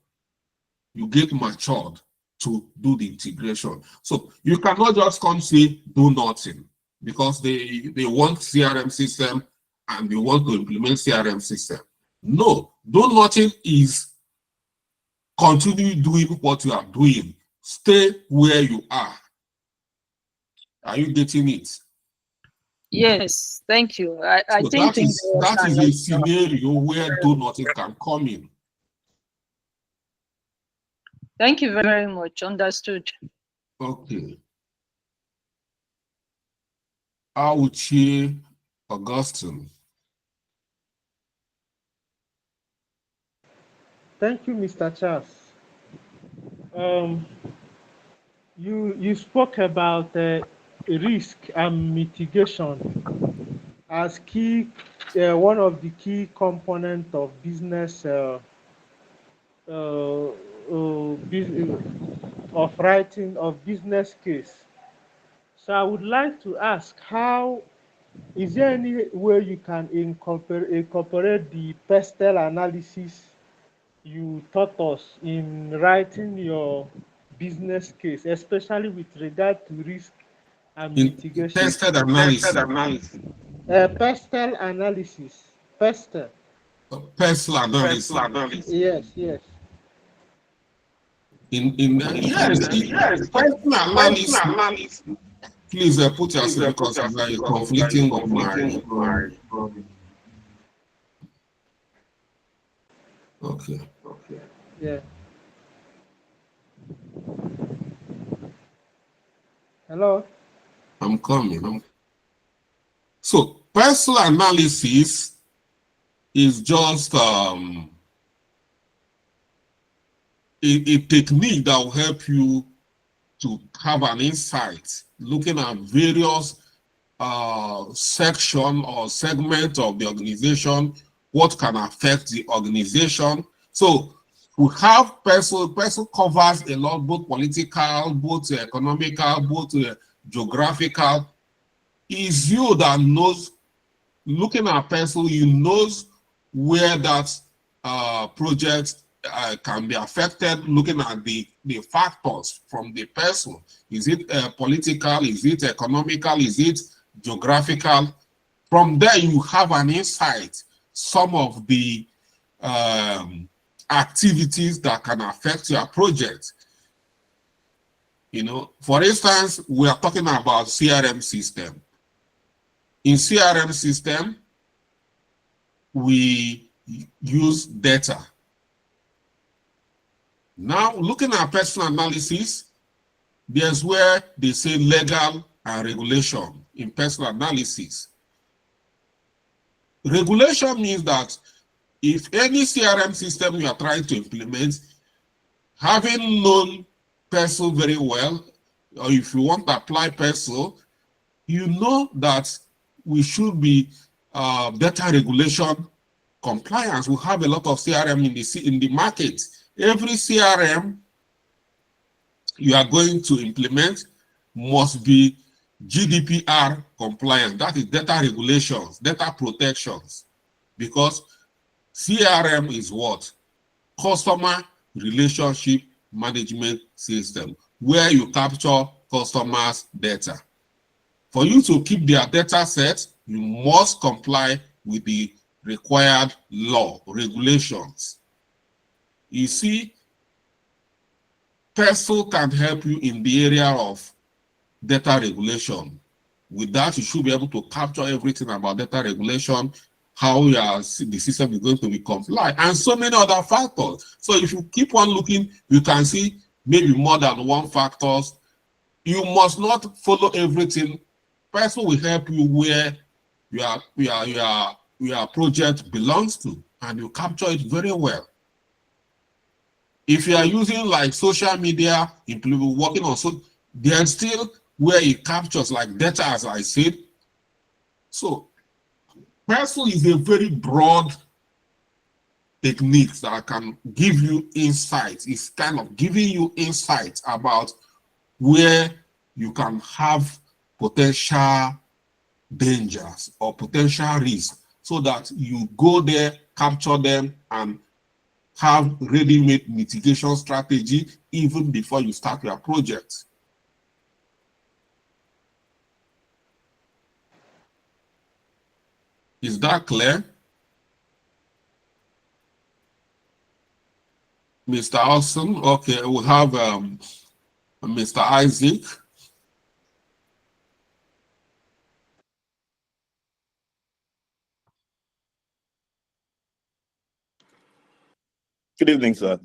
S1: you get matured to do the integration. So you cannot just come say do nothing because they want CRM system and they want to implement CRM system. No, do nothing is continue doing what you are doing. Stay where you are. Are you getting it?
S2: Yes, thank you. I
S1: So
S2: think
S1: that is a scenario where do nothing can come in.
S2: Thank you very much. Understood.
S1: Okay. Auchi Augustine.
S4: Thank you, Mr. Charles. Um, you spoke about risk and mitigation as key, one of the key component of business, of writing of business case. So I would like to ask, how is there any way you can incorporate the pestle analysis you taught us in writing your business case, especially with regard to risk and
S1: In
S4: mitigation?
S1: tested analysis,
S4: Pestle analysis. Pestle.
S1: personal analysis.
S4: Yes, yes.
S1: Yes, personal analysis. Please put yourself because you're conflicting with my. Okay,
S4: Yeah. Hello?
S1: I'm coming. So, personal analysis is just a technique that will help you to have an insight looking at various section or segment of the organization, what can affect the organization. So we have person covers a lot, both political, both economical, both geographical. Is you that knows, looking at person, you knows where that project can be affected, looking at the factors from the person. Is it political? Is it economical? Is it geographical? From there, you have an insight, some of the activities that can affect your project. You know, for instance, we are talking about CRM system. In CRM system, we use data. Now, looking at personal analysis, there's where they say legal and regulation in personal analysis. Regulation means that if any CRM system you are trying to implement, having known person very well, or if you want to apply person, you know that we should be data regulation compliance. We have a lot of CRM in the market. Every CRM you are going to implement must be GDPR compliant. That is data regulations, data protections, because CRM is what? Customer relationship management system, where you capture customers' data. For you to keep their data set, you must comply with the required law, regulations. You see, PESTLE can help you in the area of data regulation. With that, you should be able to capture everything about data regulation, how the system is going to be compliant, and so many other factors. So if you keep on looking, you can see maybe more than one factors. You must not follow everything. PESTLE will help you where your project belongs to, and you capture it very well. If you are using like social media, working on, so there's still where it captures like data, as I said. So PESTLE is a very broad technique that can give you insights. It's kind of giving you insights about where you can have potential dangers or potential risks, so that you go there, capture them, and have ready-made mitigation strategy even before you start your project. Is that clear? Mr. Austin? Okay, we have Mr. Isaac.
S5: Good evening, sir.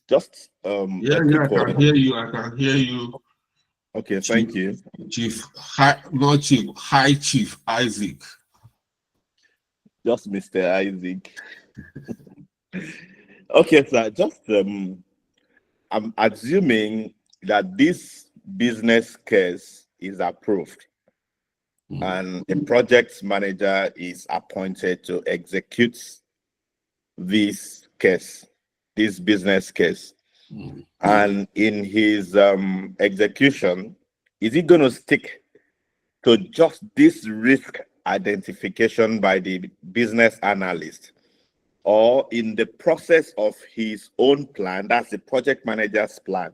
S5: Just
S1: yeah, I can hear you. I can hear you.
S5: Okay, thank you.
S1: High Chief Isaac.
S5: Just Mr. Isaac. Okay, sir. Just I'm assuming that this business case is approved and a project manager is appointed to execute this case, this business case. And in his execution, is he going to stick to just this risk identification by the business analyst? Or in the process of his own plan, that's the project manager's plan,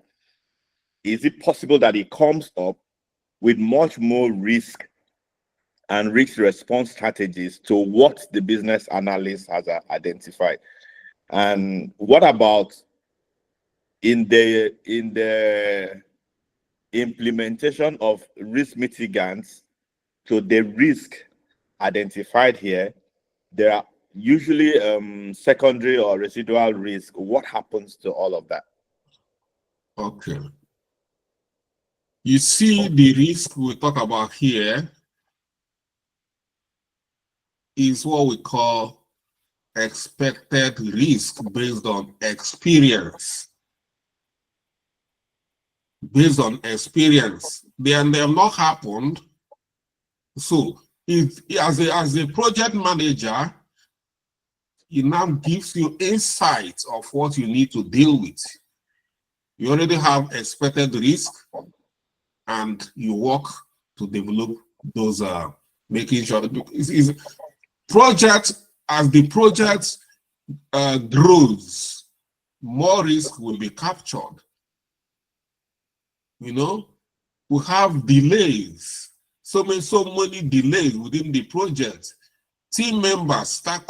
S5: is it possible that he comes up with much more risk and risk response strategies to what the business analyst has identified? And what about in the implementation of risk mitigants to the risk identified here? There are usually secondary or residual risk. What happens to all of that?
S1: Okay. You see, the risk we talk about here is what we call expected risk based on experience. Based on experience. They have not happened. So as a project manager, it now gives you insights of what you need to deal with. You already have expected risk, and you work to develop those, making sure project, as the project grows, more risk will be captured. You know, we have delays, so many delays within the project. Team members start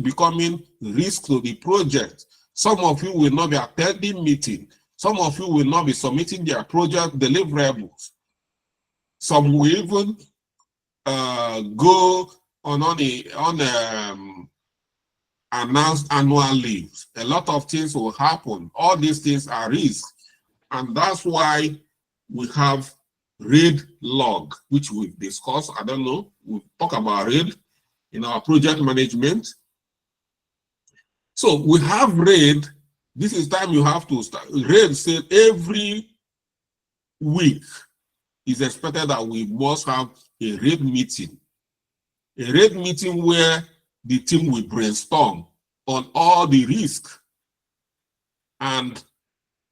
S1: becoming risk to the project. Some of you will not be attending meeting. Some of you will not be submitting their project deliverables. Some will even go on announced annual leaves. A lot of things will happen. All these things are risks. And that's why we have RAID log, which we've discussed. I don't know, we'll talk about RAID in our project management. So we have RAID. This is time you have to start. RAID said every week is expected that we must have a RAID meeting. A RAID meeting where the team will brainstorm on all the risks, and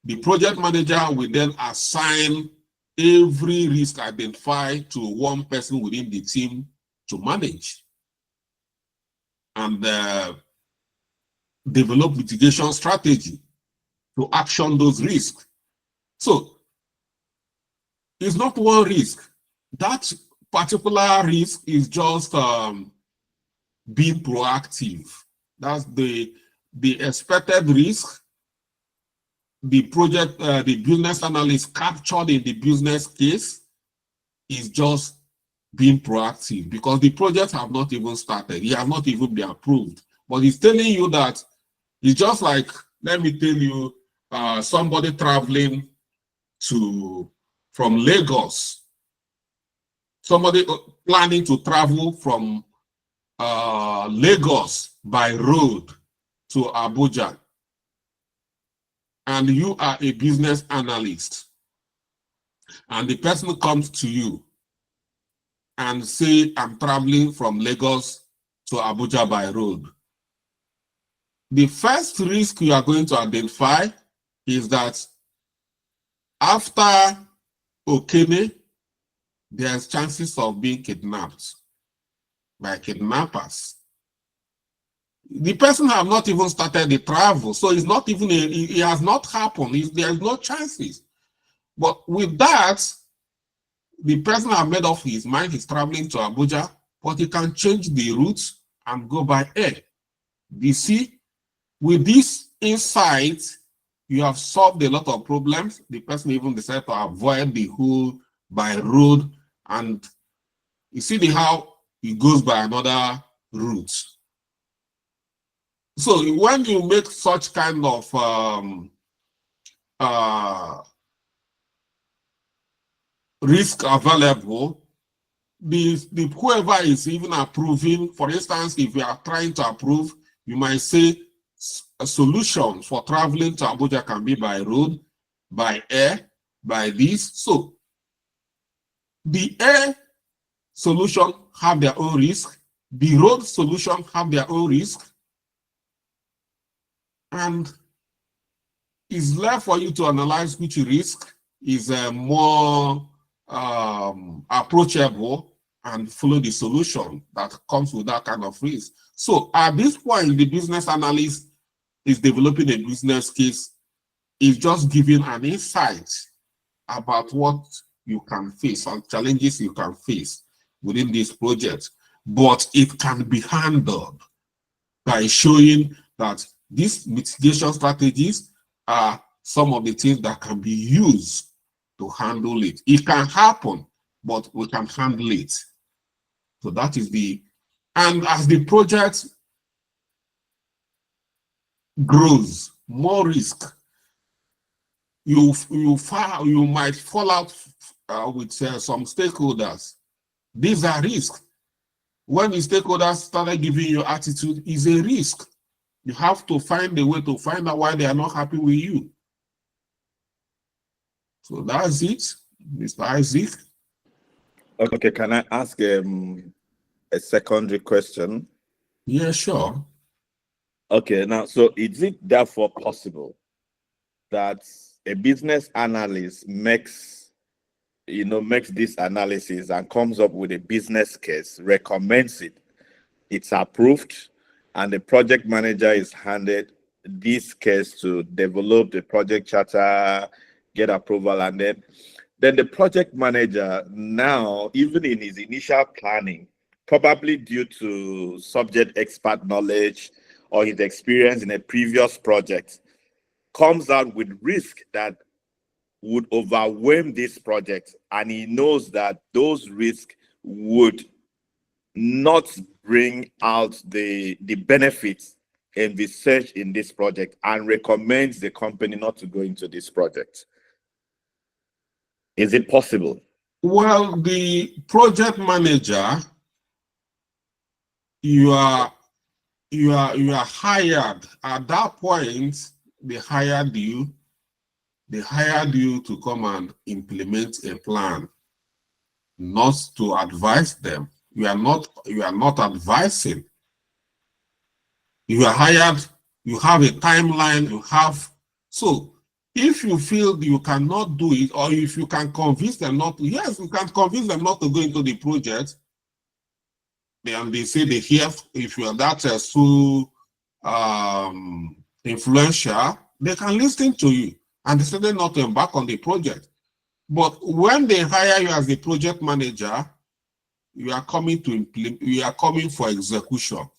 S1: the project manager will then assign every risk identified to one person within the team to manage and develop mitigation strategy to action those risks. So it's not one risk. That particular risk is just being proactive. That's the expected risk. The project, the business analyst captured in the business case is just being proactive because the project have not even started. It has not even been approved. But he's telling you that it's just like, let me tell you, somebody traveling from Lagos, somebody planning to travel from Lagos by road to Abuja, and you are a business analyst, and the person comes to you and say, I'm traveling from Lagos to Abuja by road. The first risk you are going to identify is that after Okene, there's chances of being kidnapped by kidnappers. The person have not even started the travel, so it's not even it has not happened. There's no chances. But with that, the person have made up his mind. He's traveling to Abuja, but he can change the route and go by air. You see, with this insight, you have solved a lot of problems. The person even decided to avoid the whole by road, and you see how he goes by another route. So when you make such kind of risk available, the whoever is even approving, for instance, if you are trying to approve, you might say a solution for traveling to Abuja can be by road, by air, by this. So the air solution have their own risk, the road solution have their own risk, and it's left for you to analyze which risk is more approachable and follow the solution that comes with that kind of risk. So at this point, the business analyst is developing a business case, is just giving an insight about what you can face and challenges you can face within this project. But it can be handled by showing that these mitigation strategies are some of the things that can be used to handle it. It can happen, but we can handle it. So that is and as the project grows, more risk, you might fall out with some stakeholders. These are risks. When the stakeholders started giving you attitude, is a risk. You have to find a way to find out why they are not happy with you. So that's it, Mr. Isaac.
S5: Okay, can I ask a secondary question?
S1: Yeah, sure.
S5: Okay, now, so is it therefore possible that a business analyst makes this analysis and comes up with a business case, recommends it, it's approved, and the project manager is handed this case to develop the project charter, get approval, and then the project manager now, even in his initial planning, probably due to subject expert knowledge or his experience in a previous project, comes out with risk that would overwhelm this project, and he knows that those risks would not bring out the benefits envisaged in this project, and recommends the company not to go into this project. Is it possible?
S1: Well, the project manager, you are hired. At that point, they hired you to come and implement a plan, not to advise them. You are not advising. You are hired, you have a timeline, so if you feel you cannot do it, or if you can convince them not to, yes, you can convince them not to go into the project. And they say they hear, if you are that so influential, they can listen to you and decide not to embark on the project. But when they hire you as a project manager, you are coming to implement, you are coming for execution.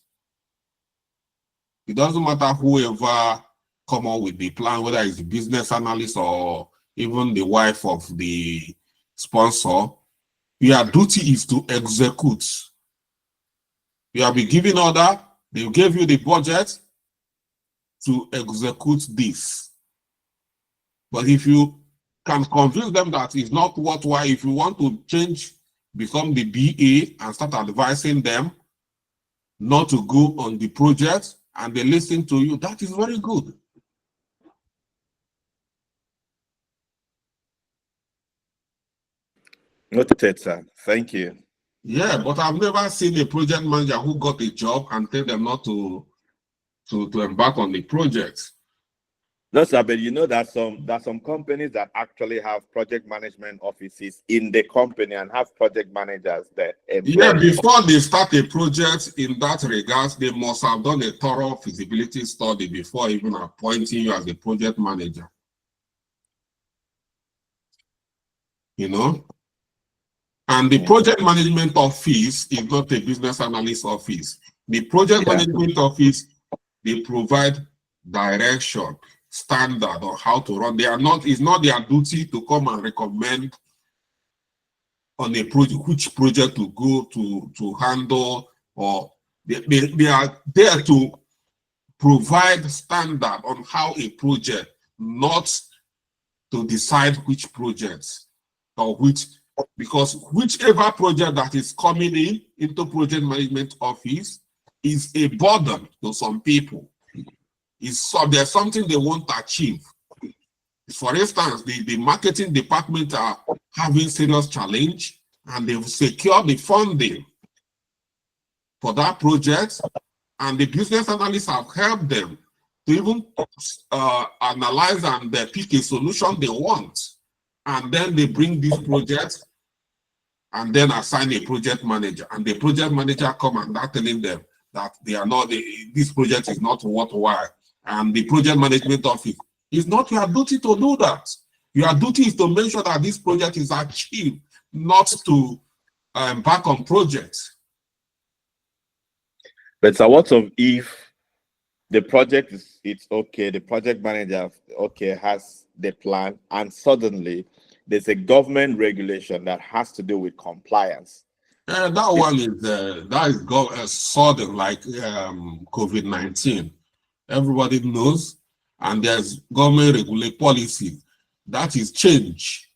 S1: It doesn't matter whoever come up with the plan, whether it's the business analyst or even the wife of the sponsor. Your duty is to execute. You have been given order, they gave you the budget to execute this. But if you can convince them that it's not worthwhile, if you want to change, become the BA and start advising them not to go on the project, and they listen to you, that is very good.
S5: Noted, sir. Thank you.
S1: Yeah, but I've never seen a project manager who got a job and tell them not to embark on the project.
S5: No, sir, but you know that some companies that actually have project management offices in the company and have project managers there.
S1: Yeah, before they start a project in that regard, they must have done a thorough feasibility study before even appointing you as a project manager. You know? And the project management office is not a business analyst office. The project management office, they provide direction, standard on how to run. It's not their duty to come and recommend on a project which project to go to handle, or they are there to provide standard on how a project, not to decide which projects or which because whichever project that is coming into project management office is a burden to some people. There's something they want to achieve. For instance, the marketing department are having serious challenge, and they've secured the funding for that project, and the business analysts have helped them to even analyze and pick a solution they want. And then they bring this project and then assign a project manager. And the project manager come and start telling them that they are not, this project is not worthwhile. And the project management office, it's not your duty to do that. Your duty is to make sure that this project is achieved, not to embark on projects.
S5: But so what if the project it's okay, the project manager has the plan, and suddenly there's a government regulation that has to do with compliance?
S1: That one is sudden, like COVID-19. Everybody knows, and there's government regulate policy. That is change.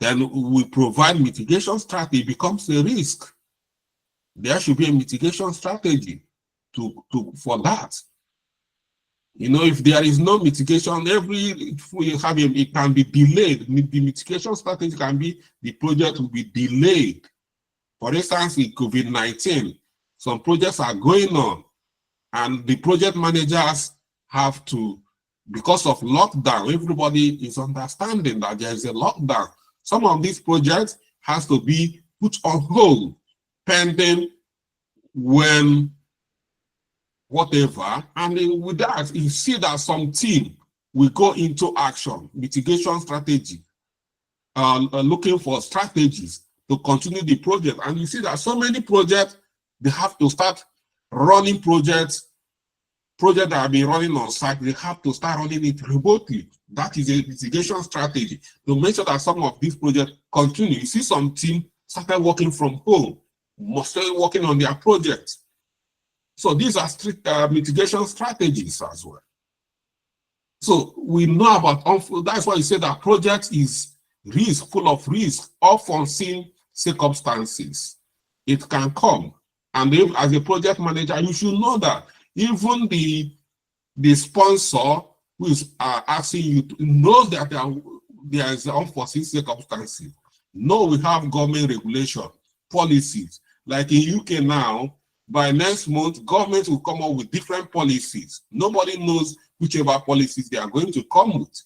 S1: Then we provide mitigation strategy. It becomes a risk. There should be a mitigation strategy for that. You know, if there is no mitigation, it can be delayed. The mitigation strategy can be the project will be delayed. For instance, in COVID-19, some projects are going on, and the project managers have to, because of lockdown, everybody is understanding that there is a lockdown. Some of these projects has to be put on hold pending when whatever, and with that, you see that some team will go into action, mitigation strategy, looking for strategies to continue the project. And you see that so many projects, they have to start running projects that have been running on site, they have to start running it remotely. That is a mitigation strategy to make sure that some of these projects continue. You see some team started working from home, started working on their projects. So these are strict mitigation strategies as well. So we know about, that's why you say that project is risk, full of risk, of unforeseen circumstances. It can come. And if, as a project manager, you should know that even the sponsor who is asking you to know that there is unforeseen circumstances. No, we have government regulation, policies. Like in UK now, by next month, government will come up with different policies. Nobody knows whichever policies they are going to come with.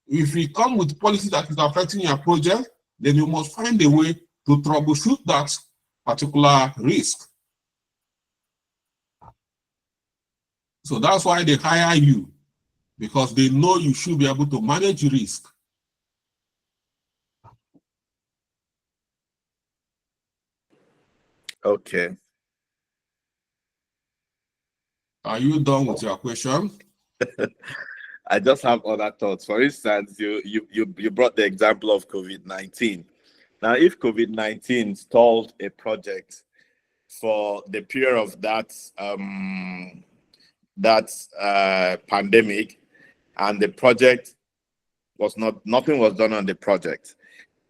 S1: If we come with policies that is affecting your project, then you must find a way to troubleshoot that particular risk. So that's why they hire you, because they know you should be able to manage risk.
S5: Okay.
S1: Are you done with your question?
S5: I just have other thoughts. For instance, you brought the example of COVID-19. Now, if COVID-19 stalled a project for the period of that pandemic, and the project was nothing was done on the project,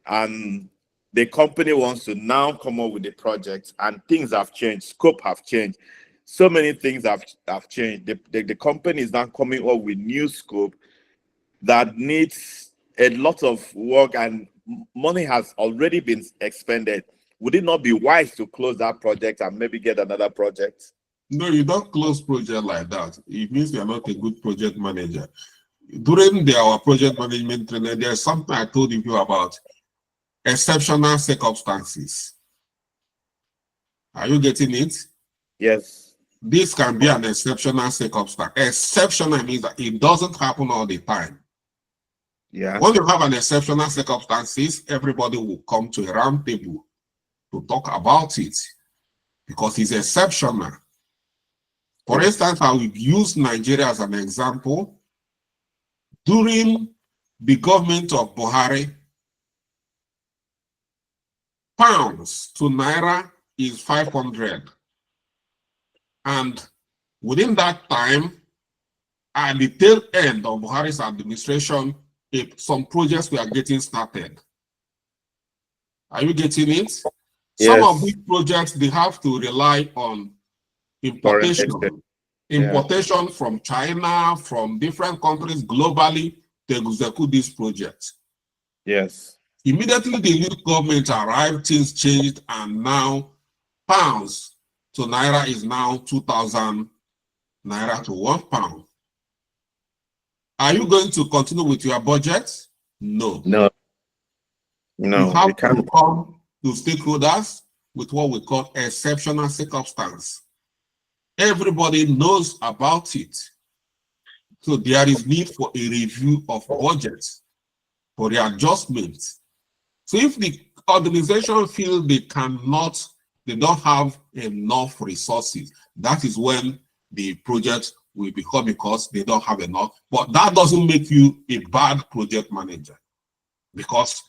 S5: and the company wants to now come up with the project, and things have changed, scope have changed, so many things have changed. The company is now coming up with new scope that needs a lot of work, and money has already been expended. Would it not be wise to close that project and maybe get another project?
S1: No, you don't close project like that. It means you're not a good project manager. During our project management training, there's something I told you about exceptional circumstances. Are you getting it?
S5: Yes.
S1: This can be an exceptional circumstance. Exceptional means that it doesn't happen all the time.
S5: Yeah.
S1: When you have an exceptional circumstances, everybody will come to a round table to talk about it because it's exceptional. For instance, I will use Nigeria as an example. During the government of Buhari, pounds to naira is 500. And within that time, at the tail end of Buhari's administration, some projects were getting started. Are you getting it? Some of
S5: Yes.
S1: these projects, they have to rely on
S5: Foreign
S1: importation.
S5: exchange.
S1: Importation from China, from different countries globally to execute this project.
S5: Yes.
S1: Immediately the new government arrived, things changed, and now pounds to naira is now 2,000 naira to 1 pound. Are you going to continue with your budget? No.
S5: No.
S1: You
S5: No,
S1: have
S5: we can't.
S1: to come to stakeholders with what we call exceptional circumstance. Everybody knows about it. So there is need for a review of budget, for the adjustment. So if the organization feel they don't have enough resources, that is when the project will become, because they don't have enough. But that doesn't make you a bad project manager, because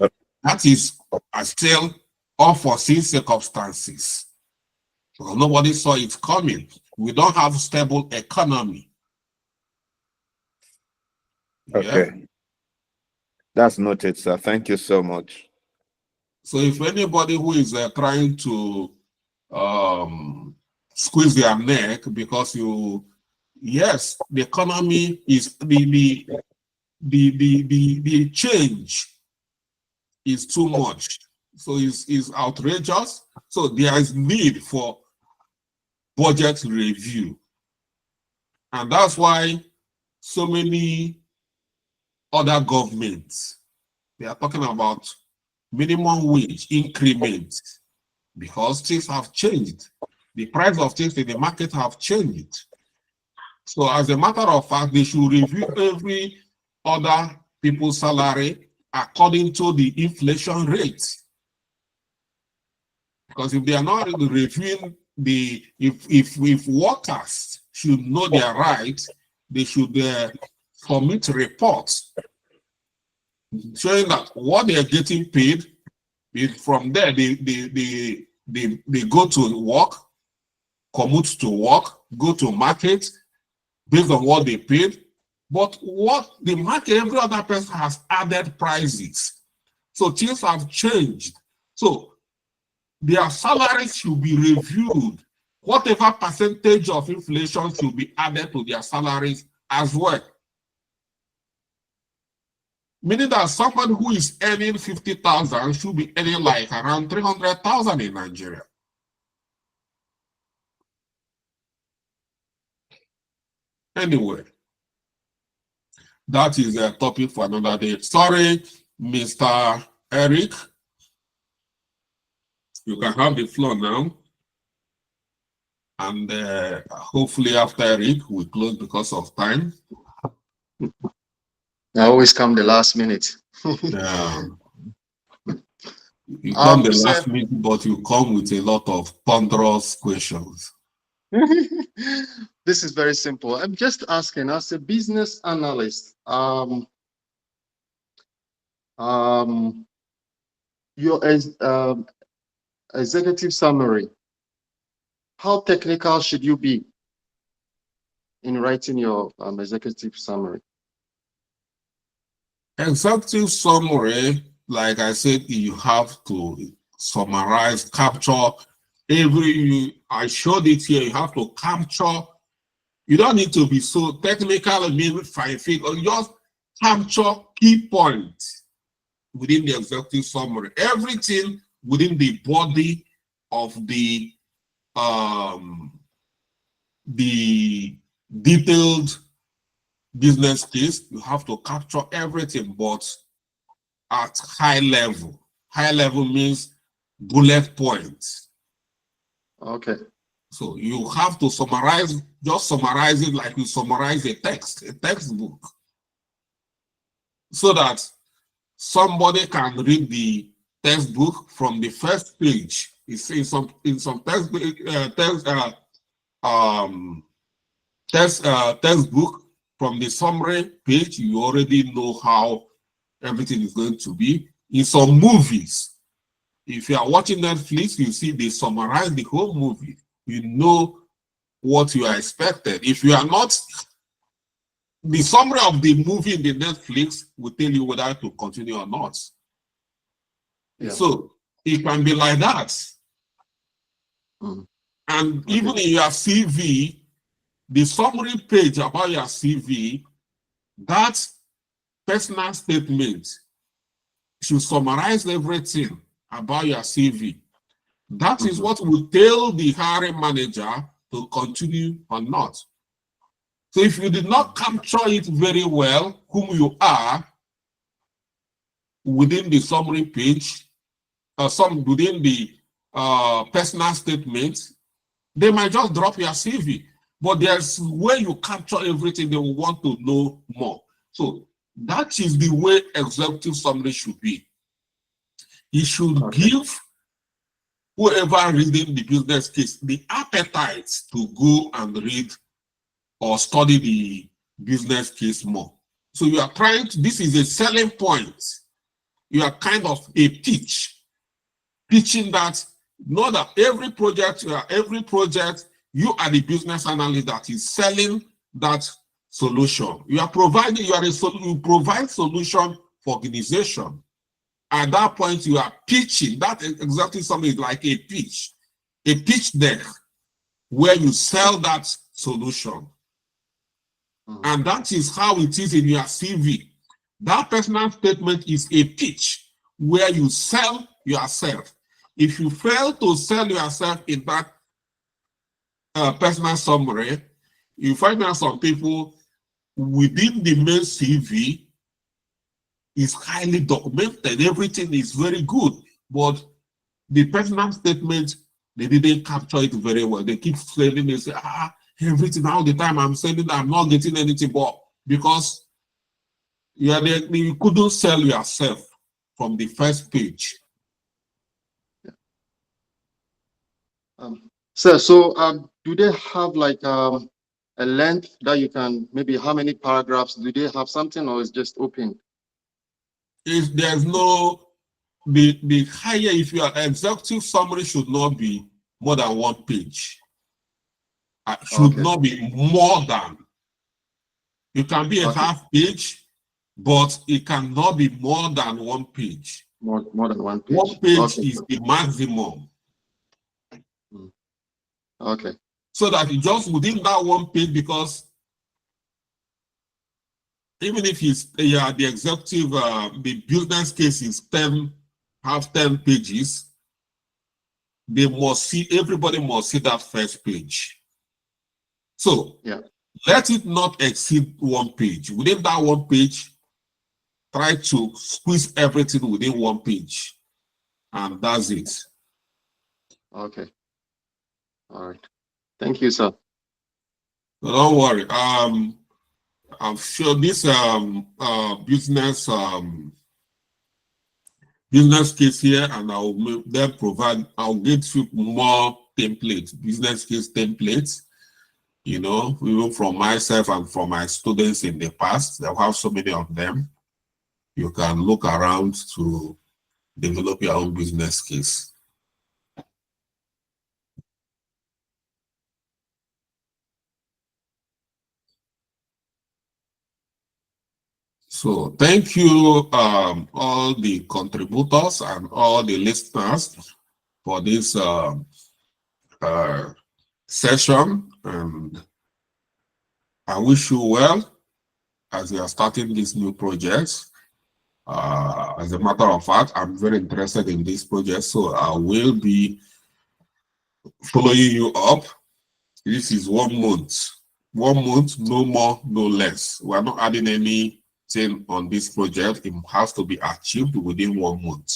S1: that is still unforeseen circumstances. Because nobody saw it coming. We don't have stable economy.
S5: Okay.
S1: Yeah?
S5: That's noted, sir. Thank you so much.
S1: So if anybody who is trying to squeeze their neck because yes, the economy is the change is too much. So it's outrageous. So there is need for budget review. And that's why so many other governments, they are talking about minimum wage increment, because things have changed. The price of things in the market have changed. So as a matter of fact, they should review every other people's salary according to the inflation rate. Because if they are not reviewing if workers should know their rights, they should submit reports showing that what they are getting paid, from there they go to work, commute to work, go to market based on what they paid. But what the market, every other person has added prices. So things have changed. So their salaries should be reviewed. Whatever percentage of inflation should be added to their salaries as well. Meaning that somebody who is earning 50,000 should be earning like around 300,000 in Nigeria. Anyway, that is a topic for another day. Sorry, Mr. Eric. You can have the floor now. And hopefully after Eric, we close because of time.
S6: I always come the last minute.
S1: You come the last minute, but you come with a lot of ponderous questions.
S6: This is very simple. I'm just asking, as a business analyst, your executive summary, how technical should you be in writing your executive summary?
S1: Executive summary, like I said, you have to summarize, capture I showed it here, you have to capture. You don't need to be so technical and maybe scientific, or just capture key points within the executive summary. Everything within the body of the detailed business case, you have to capture everything, but at high level. High level means bullet points.
S6: Okay.
S1: So you have to summarize, just summarize it like you summarize a textbook, so that somebody can read the textbook from the first page. It's in some textbook, from the summary page, you already know how everything is going to be. In some movies, if you are watching Netflix, you see they summarize the whole movie. You know what you are expected. If you are not, the summary of the movie in the Netflix will tell you whether to continue or not.
S6: Yeah.
S1: So it can be like that.
S6: Mm.
S1: And even in your CV, the summary page about your CV, that personal statement should summarize everything about your CV. That is what will tell the hiring manager to continue or not. So if you did not capture it very well, whom you are, within the summary page, within the personal statement, they might just drop your CV. But there's where you capture everything, they will want to know more. So that is the way executive summary should be. It should give whoever reading the business case the appetite to go and read or study the business case more. So you are trying to, this is a selling point. You are kind of a pitching that, know that every project, you are the business analyst that is selling that solution. You are providing, you provide solution for organization. At that point, you are pitching. That is exactly something like a pitch deck where you sell that solution. And that is how it is in your CV. That personal statement is a pitch where you sell yourself. If you fail to sell yourself in that personal summary, you find out some people within the main CV is highly documented. Everything is very good, but the personal statement, they didn't capture it very well. They keep saying, they say, everything all the time I'm sending, I'm not getting anything, but because you couldn't sell yourself from the first page.
S6: Sir, so do they have like a length that you can, maybe how many paragraphs, do they have something, or is just open?
S1: If there's no, the higher, if your executive summary should not be more than 1 page. Should not be more than. It can be a half page, but it cannot be more than 1 page.
S6: More than 1 page.
S1: 1 page is the maximum.
S6: Okay.
S1: So that it just within that 1 page, because even if it's the executive, the business case is 10 pages, they must see, everybody must see that first page. So let it not exceed 1 page. Within that 1 page, try to squeeze everything within 1 page. And that's it.
S6: Okay. All right. Thank you, sir.
S1: Don't worry. I'm sure this business case here, and I'll then provide, I'll get you more templates, business case templates, you know, even from myself and from my students in the past. They'll have so many of them. You can look around to develop your own business case. So thank you, all the contributors and all the listeners for this session, and I wish you well as you are starting these new projects. As a matter of fact, I'm very interested in this project, so I will be following you up. This is 1 month. 1 month, no more, no less. We're not adding anything on this project. It has to be achieved within 1 month.